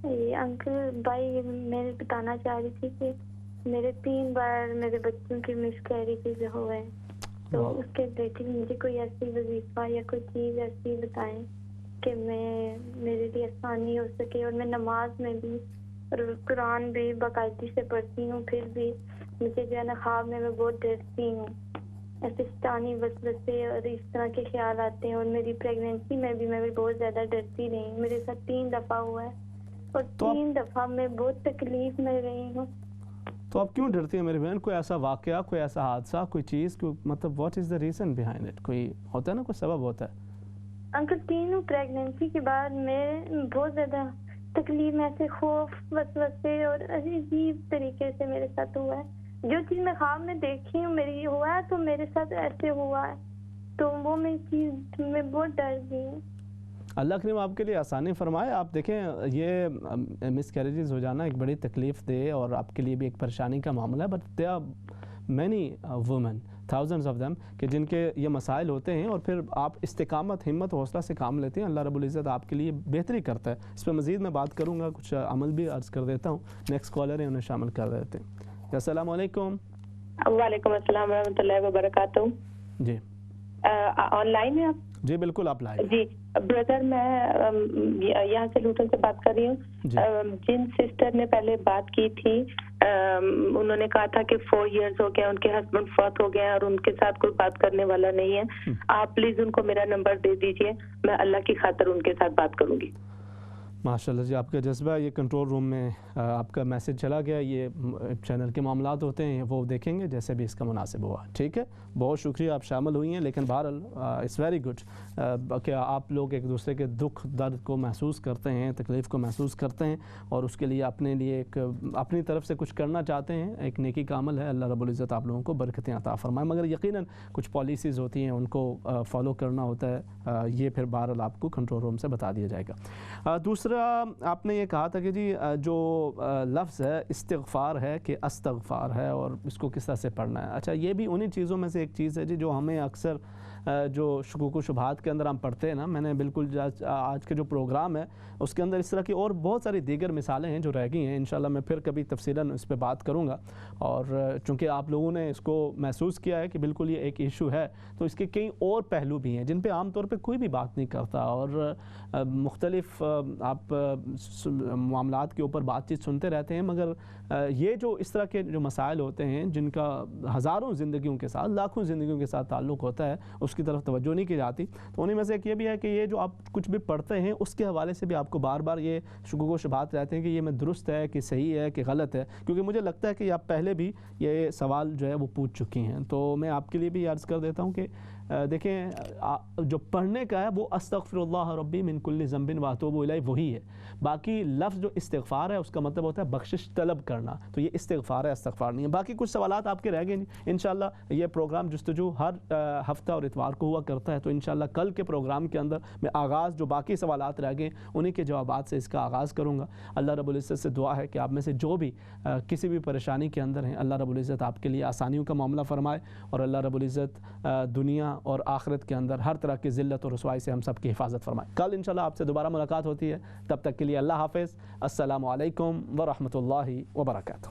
انکل بھائی, میں بتانا چاہ رہی تھی کہ میرے 3 بار میرے بچوں کی مس کیریجز ہوئے, تو اس کے ریلیٹڈ مجھے کوئی ایسی وظیفہ یا کوئی چیز ایسی بتائیں کہ میرے لیے آسانی ہو سکے. اور میں نماز میں بھی قرآن بھی باقاعدگی سے پڑھتی ہوں, پھر بھی مجھے جو ہے نا خواب میں بہت ڈرتی ہوں, ایسے شیطانی وسوسے اور اس طرح کے خیال آتے ہیں. اور میری پریگنینسی میں بھی بہت زیادہ ڈرتی رہی. میرے ساتھ 3 دفعہ ہوا ہے اور 3 دفعہ میں بہت تکلیف میں رہی ہوں. تو آپ کیوں ڈرتی ہیں میری بہن؟ کوئی ایسا واقعہ، کوئی ایسا حادثہ، کوئی چیز، مطلب what is the reason behind it? کوئی ہوتا ہے نا، کوئی سبب ہوتا ہے. انکل 3 پریگنینسی کے بعد میں بہت زیادہ تکلیف میں سے خوف وسوسے اور عجیب طریقے سے میرے ساتھ ہوا ہے. جو چیز میں خواب میں دیکھی ہوں میری ہوا ہے تو میرے ساتھ ایسے ہوا ہے. تو وہ میں چیز میں بہت ڈر گئی ہوں. اللہ کریم آپ کے لیے آسانی فرمائے. آپ دیکھیں یہ مس کیریجز ہو جانا ایک بڑی تکلیف دہ اور آپ کے لیے بھی ایک پریشانی کا معاملہ ہے. But they are many woman, thousands of them کہ جن کے یہ مسائل ہوتے ہیں اور پھر آپ استقامت، ہمت، حوصلہ سے کام لیتے ہیں. اللہ رب العزت آپ کے لیے بہتری کرتا ہے. اس پہ مزید میں بات کروں گا، کچھ عمل بھی عرض کر دیتا ہوں. نیکسٹ کالر ہیں، انہیں شامل کر دیتے ہیں. السلام علیکم. وعلیکم السلام ورحمۃ اللہ وبرکاتہ. جی آن لائن ہیں آپ؟ جی بالکل آپ لائیں. جی بردر، میں یہاں سے لوٹن سے بات کر رہی ہوں. جن سسٹر نے پہلے بات کی تھی انہوں نے کہا تھا کہ 4 ایئرز ہو گیا، ان کے ہسبینڈ فوت ہو گئے اور ان کے ساتھ کوئی بات کرنے والا نہیں ہے. آپ پلیز ان کو میرا نمبر دے دیجئے، میں اللہ کی خاطر ان کے ساتھ بات کروں گی. ماشاء اللہ جی، آپ کا جذبہ. یہ کنٹرول روم میں آپ کا میسج چلا گیا. یہ چینل کے معاملات ہوتے ہیں، وہ دیکھیں گے جیسے بھی اس کا مناسب ہوا. ٹھیک ہے، بہت شکریہ آپ شامل ہوئی ہیں. لیکن بہرحال اٹس ویری گڈ کہ آپ لوگ ایک دوسرے کے دکھ درد کو محسوس کرتے ہیں، تکلیف کو محسوس کرتے ہیں اور اس کے لیے اپنے لیے ایک اپنی طرف سے کچھ کرنا چاہتے ہیں. ایک نیکی کا عمل ہے. اللہ رب العزت آپ لوگوں کو برکتیں عطا فرمائے. مگر یقیناً کچھ پالیسیز ہوتی ہیں، ان کو فالو کرنا ہوتا ہے. یہ پھر بہرحال آپ کو کنٹرول روم سے بتا دیا جائے گا. دوسرا آپ نے یہ کہا تھا کہ جی جو لفظ ہے استغفار ہے کہ استغفار ہے اور اس کو کس طرح سے پڑھنا ہے. اچھا، یہ بھی انہی چیزوں میں سے ایک چیز ہے جی جو ہمیں اکثر جو شکوک و شبہات کے اندر ہم پڑھتے ہیں نا. میں نے بالکل آج کے جو پروگرام ہے اس کے اندر اس طرح کی اور بہت ساری دیگر مثالیں ہیں جو رہ گئی ہیں. انشاءاللہ میں پھر کبھی تفصیلاً اس پہ بات کروں گا. اور چونکہ آپ لوگوں نے اس کو محسوس کیا ہے کہ بالکل یہ ایک ایشو ہے، تو اس کے کئی اور پہلو بھی ہیں جن پہ عام طور پہ کوئی بھی بات نہیں کرتا. اور مختلف آپ معاملات کے اوپر بات چیت سنتے رہتے ہیں. مگر یہ جو اس طرح کے جو مسائل ہوتے ہیں جن کا ہزاروں زندگیوں کے ساتھ، لاکھوں زندگیوں کے ساتھ تعلق ہوتا ہے، اس کی طرف توجہ نہیں کی جاتی. تو انہیں میں سے ایک یہ بھی ہے کہ یہ جو آپ کچھ بھی پڑھتے ہیں اس کے حوالے سے بھی آپ کو بار بار یہ شکوک و شبہات رہتے ہیں کہ یہ میں درست ہے کہ صحیح ہے کہ غلط ہے. کیونکہ مجھے لگتا ہے کہ آپ پہلے بھی یہ سوال جو ہے وہ پوچھ چکی ہیں. تو میں آپ کے لیے بھی عرض کر دیتا ہوں کہ دیکھیں جو پڑھنے کا ہے وہ استغفر اللہ ربی من کل ذنب واتوب الیہ وہی ہے. باقی لفظ جو استغفار ہے اس کا مطلب ہوتا ہے بخشش طلب کرنا. تو یہ استغفار ہے، استغفار نہیں ہے. باقی کچھ سوالات آپ کے رہ گئے نہیں. انشاءاللہ یہ پروگرام جستجو ہر ہفتہ اور اتوار کو ہوا کرتا ہے. تو انشاءاللہ کل کے پروگرام کے اندر میں آغاز جو باقی سوالات رہ گئے انہی کے جوابات سے اس کا آغاز کروں گا. اللہ رب العزت سے دعا ہے کہ آپ میں سے جو بھی کسی بھی پریشانی کے اندر ہیں، اللہ رب العزت آپ کے لیے آسانیوں کا معاملہ فرمائے اور اللہ رب العزت دنیا اور آخرت کے اندر ہر طرح کی ذلت اور رسوائی سے ہم سب کی حفاظت فرمائے. کل انشاءاللہ آپ سے دوبارہ ملاقات ہوتی ہے. تب تک کے لیے اللہ حافظ. السلام علیکم ورحمۃ اللہ وبرکاتہ.